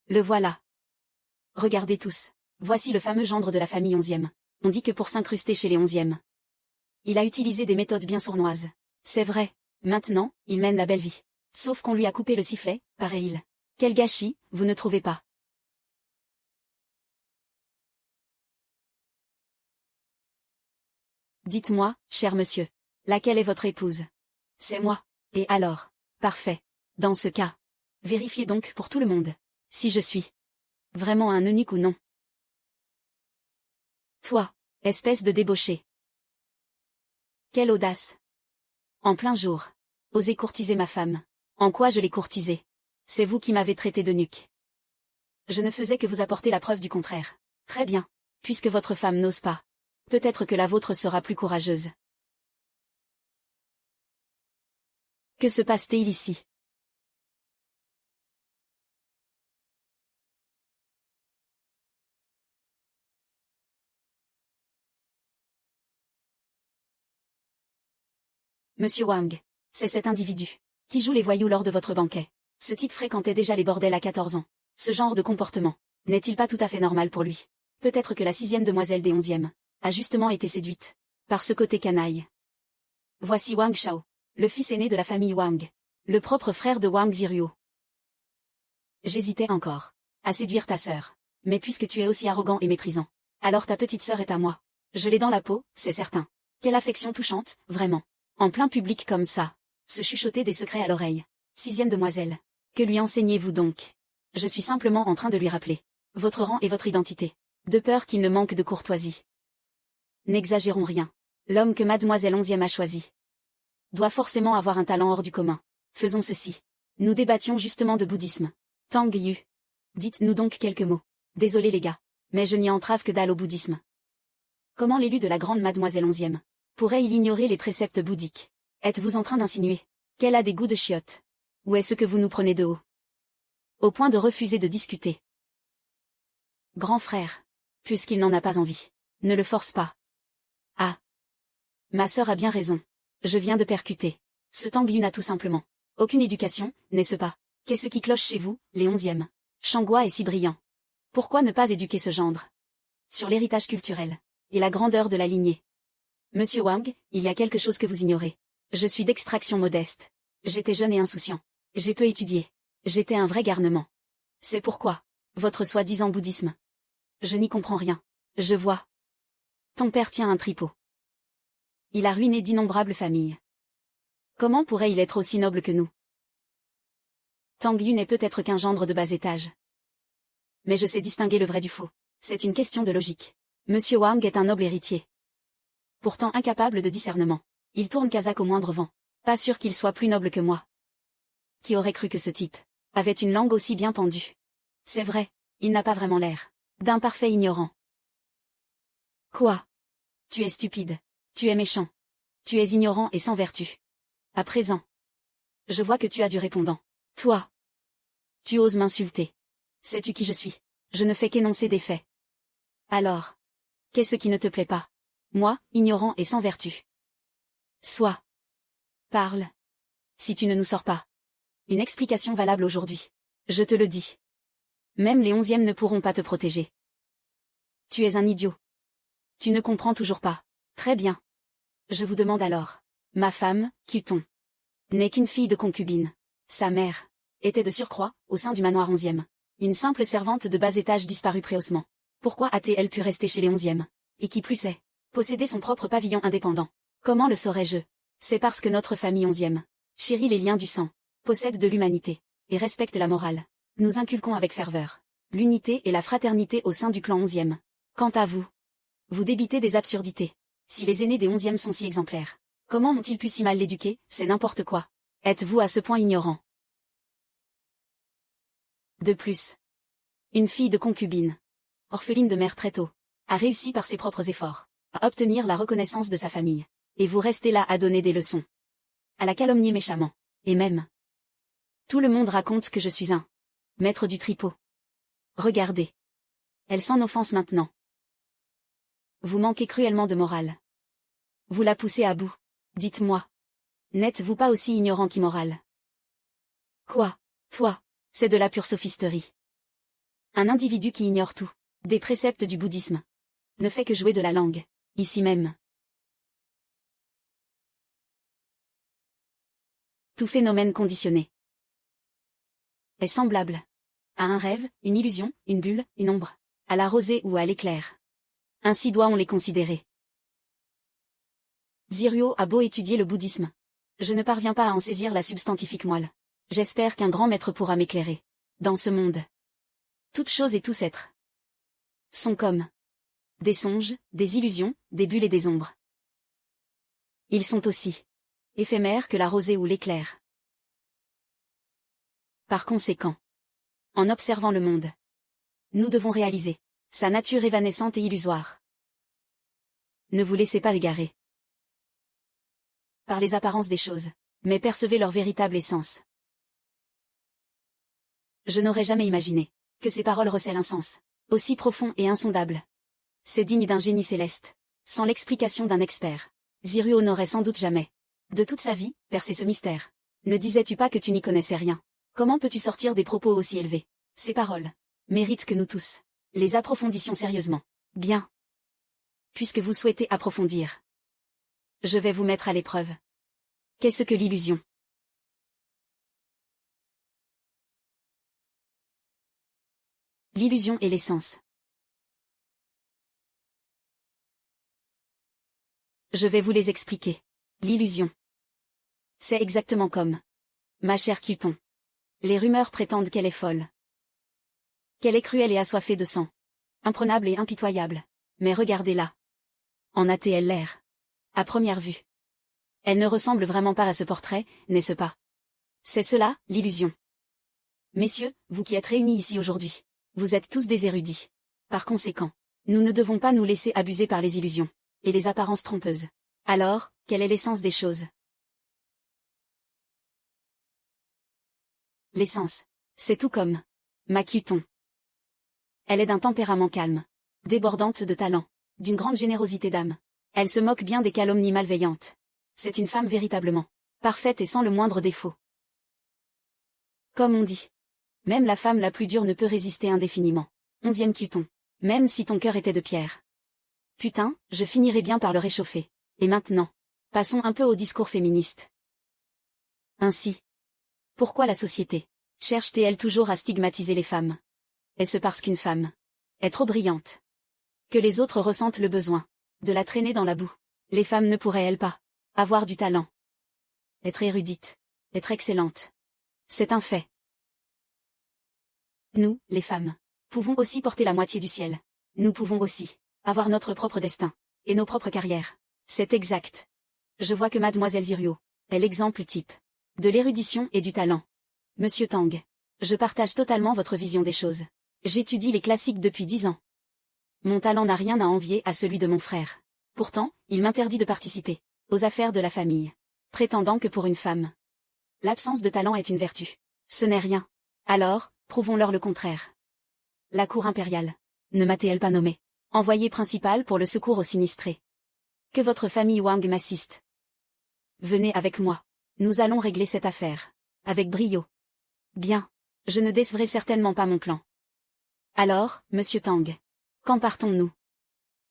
Le voilà. Regardez tous. Voici le fameux gendre de la famille 11e. On dit que pour s'incruster chez les 11e, il a utilisé des méthodes bien sournoises. C'est vrai. Maintenant, il mène la belle vie. Sauf qu'on lui a coupé le sifflet, paraît-il. Quel gâchis, vous ne trouvez pas? Dites-moi, cher monsieur, laquelle est votre épouse? C'est moi. Et alors? Parfait. Dans ce cas, vérifiez donc pour tout le monde si je suis vraiment un eunuque ou non. Toi, espèce de débauché. Quelle audace. En plein jour. Osez courtiser ma femme. En quoi je l'ai courtisée? C'est vous qui m'avez traité d'eunuque. Je ne faisais que vous apporter la preuve du contraire. Très bien. Puisque votre femme n'ose pas, peut-être que la vôtre sera plus courageuse. Que se passe-t-il ici? Monsieur Wang, c'est cet individu qui joue les voyous lors de votre banquet. Ce type fréquentait déjà les bordels à 14 ans. Ce genre de comportement n'est-il pas tout à fait normal pour lui? Peut-être que la 6e demoiselle des 11e a justement été séduite par ce côté canaille. Voici Wang Shao, le fils aîné de la famille Wang, le propre frère de Wang Ziryo. J'hésitais encore à séduire ta sœur, mais puisque tu es aussi arrogant et méprisant, alors ta petite sœur est à moi. Je l'ai dans la peau, c'est certain. Quelle affection touchante, vraiment. En plein public comme ça, se chuchoter des secrets à l'oreille. 6e demoiselle. Que lui enseignez-vous donc? Je suis simplement en train de lui rappeler votre rang et votre identité, de peur qu'il ne manque de courtoisie. N'exagérons rien. L'homme que mademoiselle 11e a choisi doit forcément avoir un talent hors du commun. Faisons ceci. Nous débattions justement de bouddhisme. Tang Yu. Dites-nous donc quelques mots. Désolé les gars, mais je n'y entrave que dalle au bouddhisme. Comment l'élu de la grande mademoiselle 11e pourrait-il ignorer les préceptes bouddhiques? Êtes-vous en train d'insinuer qu'elle a des goûts de chiottes? Ou est-ce que vous nous prenez de haut? Au point de refuser de discuter. Grand frère, puisqu'il n'en a pas envie, ne le force pas. Ah. Ma sœur a bien raison. Je viens de percuter. Ce Tang Yun a tout simplement aucune éducation, n'est-ce pas? Qu'est-ce qui cloche chez vous, les 11e? Shangua est si brillant. Pourquoi ne pas éduquer ce gendre sur l'héritage culturel et la grandeur de la lignée? Monsieur Wang, il y a quelque chose que vous ignorez. Je suis d'extraction modeste. J'étais jeune et insouciant. J'ai peu étudié. J'étais un vrai garnement. C'est pourquoi votre soi-disant bouddhisme. Je n'y comprends rien. Je vois. Ton père tient un tripot. Il a ruiné d'innombrables familles. Comment pourrait-il être aussi noble que nous? Tang Yun n'est peut-être qu'un gendre de bas étage. Mais je sais distinguer le vrai du faux. C'est une question de logique. Monsieur Wang est un noble héritier. Pourtant incapable de discernement. Il tourne Kazakh au moindre vent. Pas sûr qu'il soit plus noble que moi. Qui aurait cru que ce type avait une langue aussi bien pendue? C'est vrai, il n'a pas vraiment l'air d'un parfait ignorant. Quoi? Tu es stupide. Tu es méchant. Tu es ignorant et sans vertu. À présent, je vois que tu as du répondant. Toi, tu oses m'insulter. Sais-tu qui je suis? Je ne fais qu'énoncer des faits. Alors, qu'est-ce qui ne te plaît pas? Moi, ignorant et sans vertu. Sois. Parle. Si tu ne nous sors pas une explication valable aujourd'hui, je te le dis. Même les 11e ne pourront pas te protéger. Tu es un idiot. Tu ne comprends toujours pas. Très bien. Je vous demande alors. Ma femme, Cuton, n'est qu'une fille de concubine. Sa mère était de surcroît, au sein du manoir 11e, une simple servante de bas étage disparue précocement. Pourquoi a-t-elle pu rester chez les 11e? Et qui plus est, posséder son propre pavillon indépendant? Comment le saurais-je? C'est parce que notre famille 11e chérit les liens du sang, possède de l'humanité, et respecte la morale. Nous inculquons avec ferveur l'unité et la fraternité au sein du clan 11e. Quant à vous, vous débitez des absurdités. Si les aînés des 11e sont si exemplaires, comment ont-ils pu si mal l'éduquer? C'est n'importe quoi. Êtes-vous à ce point ignorant? De plus, une fille de concubine, orpheline de mère très tôt, a réussi par ses propres efforts à obtenir la reconnaissance de sa famille. Et vous restez là à donner des leçons, à la calomnier méchamment. Et même, tout le monde raconte que je suis un maître du tripot. Regardez. Elle s'en offense maintenant. Vous manquez cruellement de morale. Vous la poussez à bout. Dites-moi. N'êtes-vous pas aussi ignorant qu'immoral? Quoi? Toi, c'est de la pure sophisterie. Un individu qui ignore tout, des préceptes du bouddhisme, ne fait que jouer de la langue, ici même. Tout phénomène conditionné est semblable à un rêve, une illusion, une bulle, une ombre, à la rosée ou à l'éclair. Ainsi doit-on les considérer. Ziruo a beau étudier le bouddhisme. Je ne parviens pas à en saisir la substantifique moelle. J'espère qu'un grand maître pourra m'éclairer. Dans ce monde, toutes choses et tous êtres sont comme des songes, des illusions, des bulles et des ombres. Ils sont aussi éphémères que la rosée ou l'éclair. Par conséquent, en observant le monde, nous devons réaliser sa nature évanescente et illusoire. Ne vous laissez pas égarer par les apparences des choses, mais percevez leur véritable essence. Je n'aurais jamais imaginé que ces paroles recèlent un sens aussi profond et insondable. C'est digne d'un génie céleste. Sans l'explication d'un expert, Ziruo n'aurait sans doute jamais, de toute sa vie, percé ce mystère. Ne disais-tu pas que tu n'y connaissais rien? Comment peux-tu sortir des propos aussi élevés? Ces paroles méritent que nous tous les approfondissions sérieusement. Bien. Puisque vous souhaitez approfondir, je vais vous mettre à l'épreuve. Qu'est-ce que l'illusion? L'illusion est l'essence. Je vais vous les expliquer. L'illusion, c'est exactement comme ma chère Cuton. Les rumeurs prétendent qu'elle est folle, qu'elle est cruelle et assoiffée de sang, imprenable et impitoyable. Mais regardez-la. En a-t-elle l'air? À première vue, elle ne ressemble vraiment pas à ce portrait, n'est-ce pas? C'est cela, l'illusion. Messieurs, vous qui êtes réunis ici aujourd'hui, vous êtes tous des érudits. Par conséquent, Nous ne devons pas nous laisser abuser par les illusions et les apparences trompeuses. Alors, quelle est l'essence des choses? L'essence. C'est tout comme Macuton. Elle est d'un tempérament calme, débordante de talent, d'une grande générosité d'âme. Elle se moque bien des calomnies malveillantes. C'est une femme véritablement parfaite et sans le moindre défaut. Comme on dit, même la femme la plus dure ne peut résister indéfiniment. 11e Cuton. Même si ton cœur était de pierre. Putain, je finirai bien par le réchauffer. Et maintenant, passons un peu au discours féministe. Ainsi, pourquoi la société cherche-t-elle toujours à stigmatiser les femmes? Est-ce parce qu'une femme est trop brillante que les autres ressentent le besoin de la traîner dans la boue? Les femmes ne pourraient-elles pas avoir du talent, être érudites, être excellentes? C'est un fait. Nous, les femmes, pouvons aussi porter la moitié du ciel. Nous pouvons aussi avoir notre propre destin et nos propres carrières. C'est exact. Je vois que mademoiselle Zirio est l'exemple type de l'érudition et du talent. Monsieur Tang, je partage totalement votre vision des choses. J'étudie les classiques depuis 10 ans. Mon talent n'a rien à envier à celui de mon frère. Pourtant, il m'interdit de participer aux affaires de la famille, prétendant que pour une femme, l'absence de talent est une vertu. Ce n'est rien. Alors, prouvons-leur le contraire. La cour impériale ne m'a-t-elle pas nommé envoyé principal pour le secours aux sinistrés? Que votre famille Wang m'assiste. Venez avec moi. Nous allons régler cette affaire. Avec brio. Bien. Je ne décevrai certainement pas mon plan. Alors, monsieur Tang, quand partons-nous?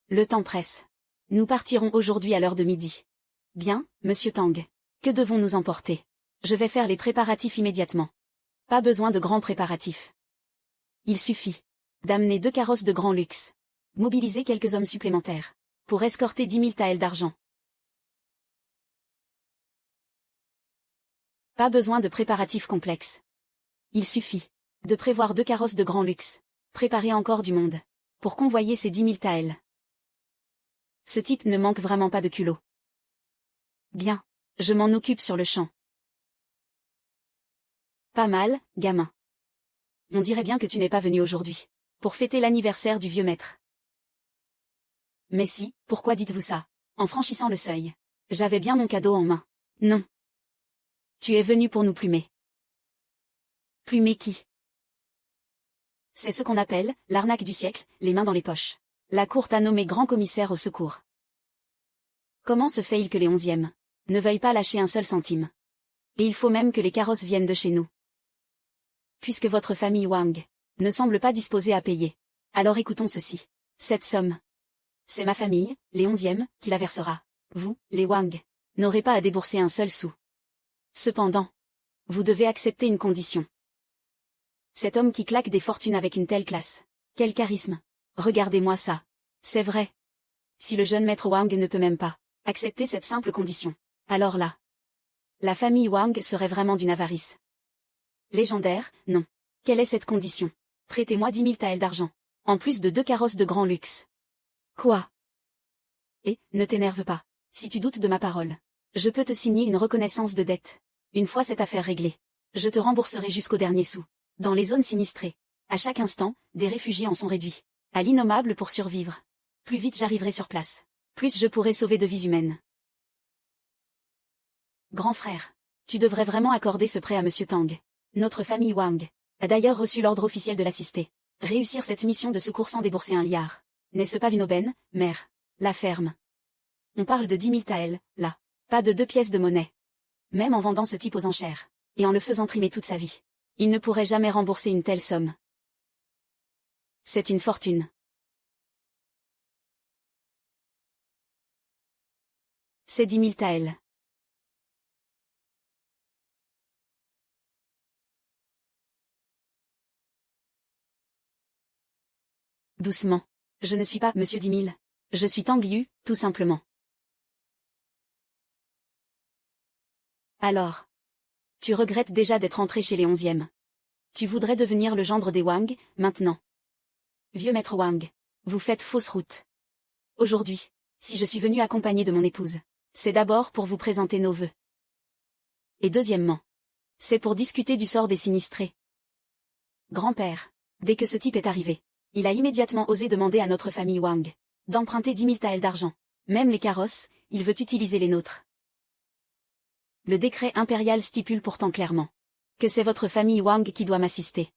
Le temps presse. Nous partirons aujourd'hui à l'heure de midi. Bien, monsieur Tang. Que devons-nous emporter? Je vais faire les préparatifs immédiatement. Pas besoin de grands préparatifs. Il suffit d'amener 2 carrosses de grand luxe. Mobiliser quelques hommes supplémentaires pour escorter 10 000 taels d'argent. Pas besoin de préparatifs complexes. Il suffit de prévoir 2 carrosses de grand luxe, préparer encore du monde, pour convoyer ces 10 000 taels. Ce type ne manque vraiment pas de culot. Bien, je m'en occupe sur le champ. Pas mal, gamin. On dirait bien que tu n'es pas venu aujourd'hui, pour fêter l'anniversaire du vieux maître. Mais si, pourquoi dites-vous ça? En franchissant le seuil, j'avais bien mon cadeau en main. Non. Tu es venu pour nous plumer. Plumer qui? C'est ce qu'on appelle l'arnaque du siècle, les mains dans les poches. La cour t'a nommé grand commissaire au secours. Comment se fait-il que les 11e ne veuillent pas lâcher un seul centime? Et il faut même que les carrosses viennent de chez nous. Puisque votre famille Wang ne semble pas disposée à payer. Alors écoutons ceci. Cette somme, c'est ma famille, les 11e, qui la versera. Vous, les Wang, n'aurez pas à débourser un seul sou. Cependant, vous devez accepter une condition. Cet homme qui claque des fortunes avec une telle classe. Quel charisme. Regardez-moi ça. C'est vrai. Si le jeune maître Wang ne peut même pas accepter cette simple condition, alors là, la famille Wang serait vraiment d'une avarice légendaire, non. Quelle est cette condition? Prêtez-moi 10 000 taels d'argent, en plus de 2 carrosses de grand luxe. Quoi? Et, ne t'énerve pas. Si tu doutes de ma parole, je peux te signer une reconnaissance de dette. Une fois cette affaire réglée, je te rembourserai jusqu'au dernier sou. Dans les zones sinistrées, à chaque instant, des réfugiés en sont réduits à l'innommable pour survivre. Plus vite j'arriverai sur place, plus je pourrai sauver de vies humaines. Grand frère, tu devrais vraiment accorder ce prêt à monsieur Tang. Notre famille Wang a d'ailleurs reçu l'ordre officiel de l'assister. Réussir cette mission de secours sans débourser un liard. N'est-ce pas une aubaine, mère? La ferme. On parle de 10 000 taels, là. Pas de 2 pièces de monnaie. Même en vendant ce type aux enchères, et en le faisant trimer toute sa vie, il ne pourrait jamais rembourser une telle somme. C'est une fortune. C'est 10 000 taels. Doucement. Je ne suis pas monsieur 10 000. Je suis Tang Liu, tout simplement. Alors. Tu regrettes déjà d'être entré chez les 11e. Tu voudrais devenir le gendre des Wang, maintenant. Vieux maître Wang, vous faites fausse route. Aujourd'hui, si je suis venu accompagné de mon épouse, c'est d'abord pour vous présenter nos vœux. Et deuxièmement, c'est pour discuter du sort des sinistrés. Grand-père, dès que ce type est arrivé, Il a immédiatement osé demander à notre famille Wang d'emprunter 10 000 taels d'argent. Même les carrosses, il veut utiliser les nôtres. Le décret impérial stipule pourtant clairement que c'est votre famille Wang qui doit m'assister.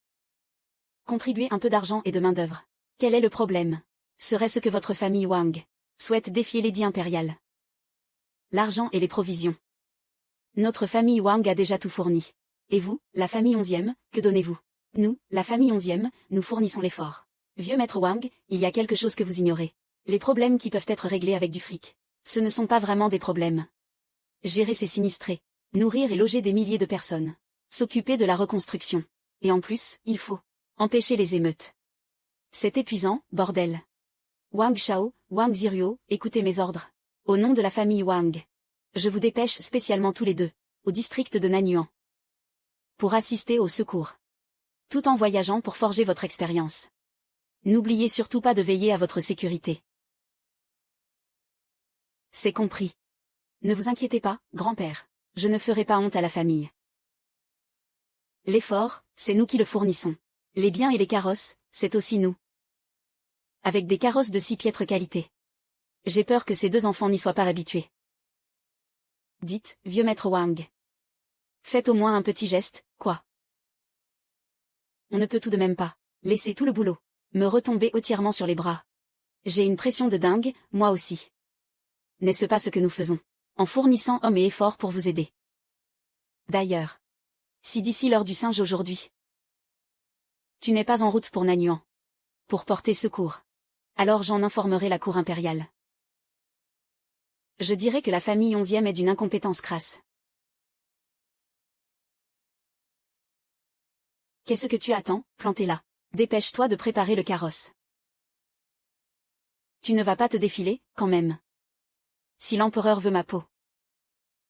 Contribuer un peu d'argent et de main-d'œuvre. Quel est le problème? Serait-ce que votre famille Wang souhaite défier l'édit impérial? L'argent et les provisions. Notre famille Wang a déjà tout fourni. Et vous, la famille 11e, que donnez-vous? Nous, la famille 11e, nous fournissons l'effort. Vieux maître Wang, il y a quelque chose que vous ignorez. Les problèmes qui peuvent être réglés avec du fric. Ce ne sont pas vraiment des problèmes. Gérer ces sinistrés. Nourrir et loger des milliers de personnes. S'occuper de la reconstruction. Et en plus, il faut empêcher les émeutes. C'est épuisant, bordel. Wang Shao, Wang Ziruo, écoutez mes ordres. Au nom de la famille Wang. Je vous dépêche spécialement tous les deux, au district de Nanyuan. Pour assister au secours. Tout en voyageant pour forger votre expérience. N'oubliez surtout pas de veiller à votre sécurité. C'est compris. Ne vous inquiétez pas, grand-père. Je ne ferai pas honte à la famille. L'effort, c'est nous qui le fournissons. Les biens et les carrosses, c'est aussi nous. Avec des carrosses de si piètre qualité. J'ai peur que ces deux enfants n'y soient pas habitués. Dites, vieux maître Wang. Faites au moins un petit geste, quoi. On ne peut tout de même pas laisser tout le boulot me retomber entièrement sur les bras. J'ai une pression de dingue, moi aussi. N'est-ce pas ce que nous faisons, en fournissant hommes et efforts pour vous aider? D'ailleurs, si d'ici l'heure du singe aujourd'hui, tu n'es pas en route pour Nanyuan, pour porter secours, alors j'en informerai la cour impériale. Je dirais que la famille 11e est d'une incompétence crasse. Qu'est-ce que tu attends, plantez-la. Dépêche-toi de préparer le carrosse. Tu ne vas pas te défiler, quand même. Si l'empereur veut ma peau.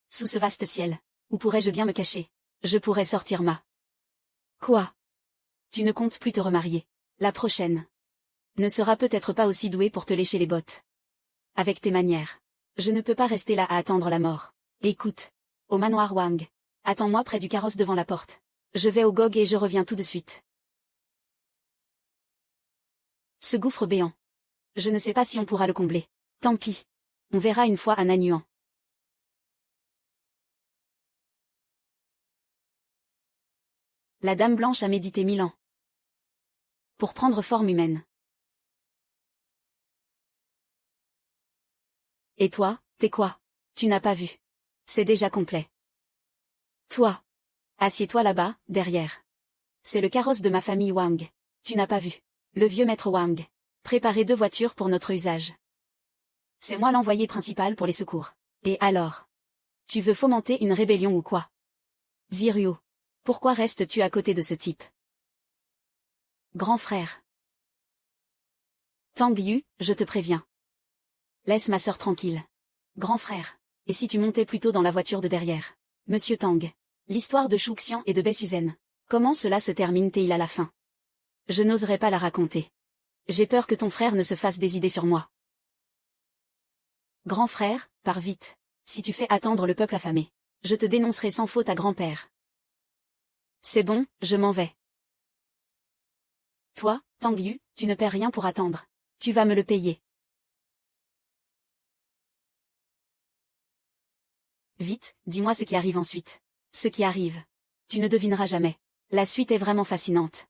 Sous ce vaste ciel, où pourrais-je bien me cacher? Je pourrais sortir ma. Quoi? Tu ne comptes plus te remarier. La prochaine ne sera peut-être pas aussi douée pour te lécher les bottes. Avec tes manières. Je ne peux pas rester là à attendre la mort. Écoute. Au manoir Wang. Attends-moi près du carrosse devant la porte. Je vais au GOG et je reviens tout de suite. Ce gouffre béant. Je ne sais pas si on pourra le combler. Tant pis. On verra une fois à Nanyuan. La Dame Blanche a médité 1000 ans. Pour prendre forme humaine. Et toi, t'es quoi? Tu n'as pas vu. C'est déjà complet. Toi. Assieds-toi là-bas, derrière. C'est le carrosse de ma famille Wang. Tu n'as pas vu. Le vieux maître Wang. Préparer 2 voitures pour notre usage. C'est moi l'envoyé principal pour les secours. Et alors? Tu veux fomenter une rébellion ou quoi? Ziruo. Pourquoi restes-tu à côté de ce type? Grand frère. Tang Yu, je te préviens. Laisse ma sœur tranquille. Grand frère. Et si tu montais plutôt dans la voiture de derrière? Monsieur Tang. L'histoire de Shuxian et de Bessuzen. Comment cela se termine-t-il à la fin? Je n'oserais pas la raconter. J'ai peur que ton frère ne se fasse des idées sur moi. Grand frère, pars vite. Si tu fais attendre le peuple affamé, je te dénoncerai sans faute à grand-père. C'est bon, je m'en vais. Toi, Tang Yu, tu ne perds rien pour attendre. Tu vas me le payer. Vite, dis-moi ce qui arrive ensuite. Ce qui arrive. Tu ne devineras jamais. La suite est vraiment fascinante.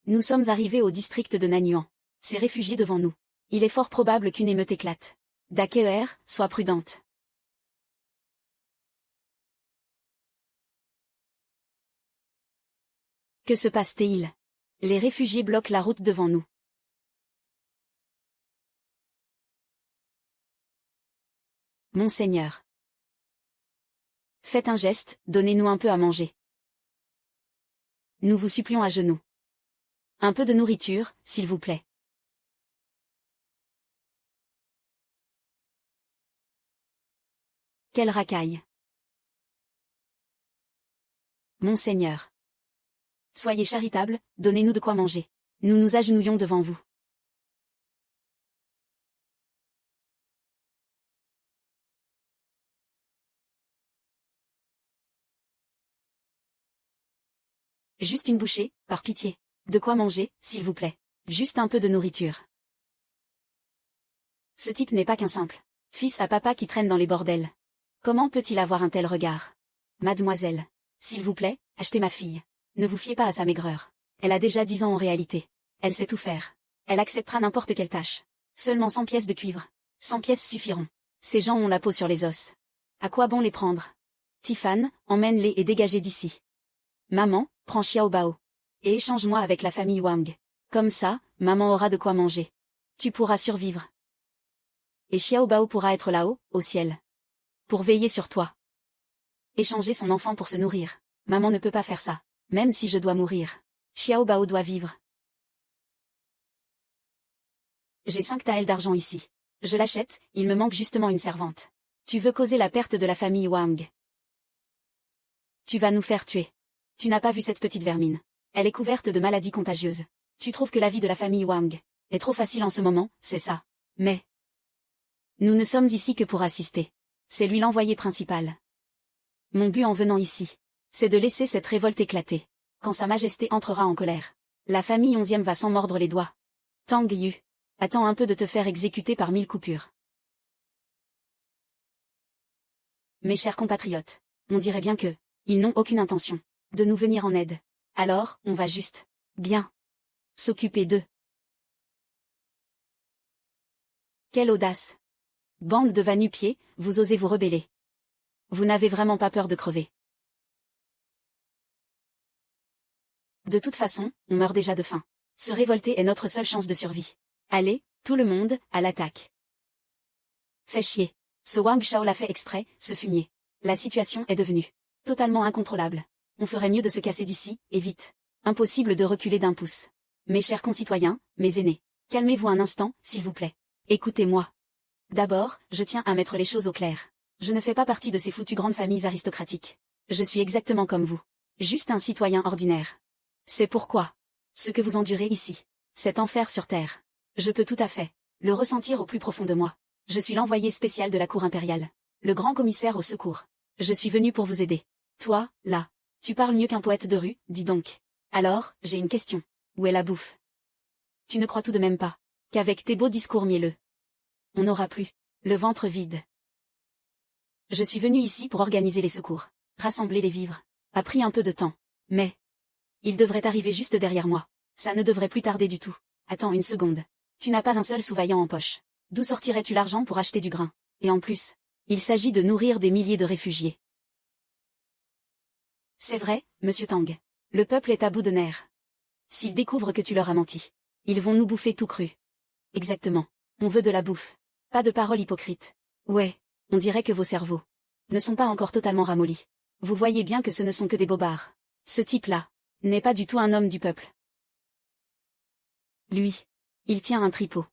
Nous sommes arrivés au district de Nanyuan. Ces réfugiés devant nous. Il est fort probable qu'une émeute éclate. Dakeer, sois prudente. Que se passe-t-il? Les réfugiés bloquent la route devant nous. Monseigneur. Faites un geste, donnez-nous un peu à manger. Nous vous supplions à genoux. Un peu de nourriture, s'il vous plaît. Quelle racaille. Monseigneur. Soyez charitable, donnez-nous de quoi manger. Nous nous agenouillons devant vous. Juste une bouchée, par pitié. De quoi manger, s'il vous plaît. Juste un peu de nourriture. Ce type n'est pas qu'un simple fils à papa qui traîne dans les bordels. Comment peut-il avoir un tel regard? Mademoiselle. S'il vous plaît, achetez ma fille. Ne vous fiez pas à sa maigreur. Elle a déjà 10 ans en réalité. Elle sait tout faire. Elle acceptera n'importe quelle tâche. Seulement 100 pièces de cuivre. 100 pièces suffiront. Ces gens ont la peau sur les os. À quoi bon les prendre? Tiffane, emmène-les et dégagez d'ici. Maman, prends Xiao Bao. Et échange-moi avec la famille Wang. Comme ça, maman aura de quoi manger. Tu pourras survivre. Et Xiao Bao pourra être là-haut, au ciel. Pour veiller sur toi. Échanger son enfant pour se nourrir. Maman ne peut pas faire ça. Même si je dois mourir. Xiao Bao doit vivre. J'ai 5 taels d'argent ici. Je l'achète, il me manque justement une servante. Tu veux causer la perte de la famille Wang. Tu vas nous faire tuer. Tu n'as pas vu cette petite vermine. Elle est couverte de maladies contagieuses. Tu trouves que la vie de la famille Wang est trop facile en ce moment, c'est ça. Mais nous ne sommes ici que pour assister. C'est lui l'envoyé principal. Mon but en venant ici, c'est de laisser cette révolte éclater. Quand Sa Majesté entrera en colère, la famille 11e va s'en mordre les doigts. Tang Yu, attends un peu de te faire exécuter par 1000 coupures. Mes chers compatriotes, on dirait bien que ils n'ont aucune intention de nous venir en aide. Alors, on va juste bien s'occuper d'eux. Quelle audace! Bande de va-nu-pieds, vous osez vous rebeller. Vous n'avez vraiment pas peur de crever. De toute façon, on meurt déjà de faim. Se révolter est notre seule chance de survie. Allez, tout le monde, à l'attaque. Fais chier. Ce Wang Shao l'a fait exprès, ce fumier. La situation est devenue totalement incontrôlable. On ferait mieux de se casser d'ici, et vite. Impossible de reculer d'un pouce. Mes chers concitoyens, mes aînés, calmez-vous un instant, s'il vous plaît. Écoutez-moi. D'abord, je tiens à mettre les choses au clair. Je ne fais pas partie de ces foutues grandes familles aristocratiques. Je suis exactement comme vous. Juste un citoyen ordinaire. C'est pourquoi ce que vous endurez ici, cet enfer sur terre, je peux tout à fait le ressentir au plus profond de moi. Je suis l'envoyé spécial de la cour impériale, le grand commissaire au secours. Je suis venu pour vous aider. Toi, là, tu parles mieux qu'un poète de rue, dis donc. Alors, j'ai une question. Où est la bouffe? Tu ne crois tout de même pas qu'avec tes beaux discours mielleux, on n'aura plus le ventre vide? Je suis venu ici pour organiser les secours, rassembler les vivres. A pris un peu de temps, mais il devrait arriver juste derrière moi. Ça ne devrait plus tarder du tout. Attends une seconde. Tu n'as pas un seul sous-vaillant en poche. D'où sortirais-tu l'argent pour acheter du grain? Et en plus, il s'agit de nourrir des milliers de réfugiés. C'est vrai, monsieur Tang. Le peuple est à bout de nerfs. S'ils découvrent que tu leur as menti, ils vont nous bouffer tout cru. Exactement. On veut de la bouffe. Pas de paroles hypocrites. Ouais, on dirait que vos cerveaux ne sont pas encore totalement ramollis. Vous voyez bien que ce ne sont que des bobards. Ce type-là n'est pas du tout un homme du peuple. Lui, il tient un tripot.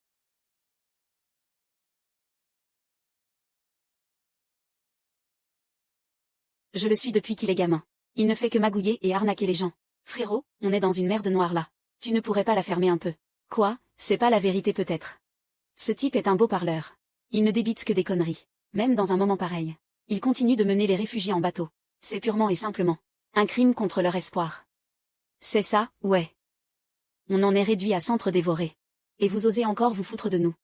Je le suis depuis qu'il est gamin. Il ne fait que magouiller et arnaquer les gens. Frérot, on est dans une merde noire là. Tu ne pourrais pas la fermer un peu? Quoi? C'est pas la vérité peut-être. Ce type est un beau parleur. Il ne débite que des conneries. Même dans un moment pareil, il continue de mener les réfugiés en bateau. C'est purement et simplement un crime contre leur espoir. C'est ça, ouais. On en est réduit à s'entre-dévorer. Et vous osez encore vous foutre de nous.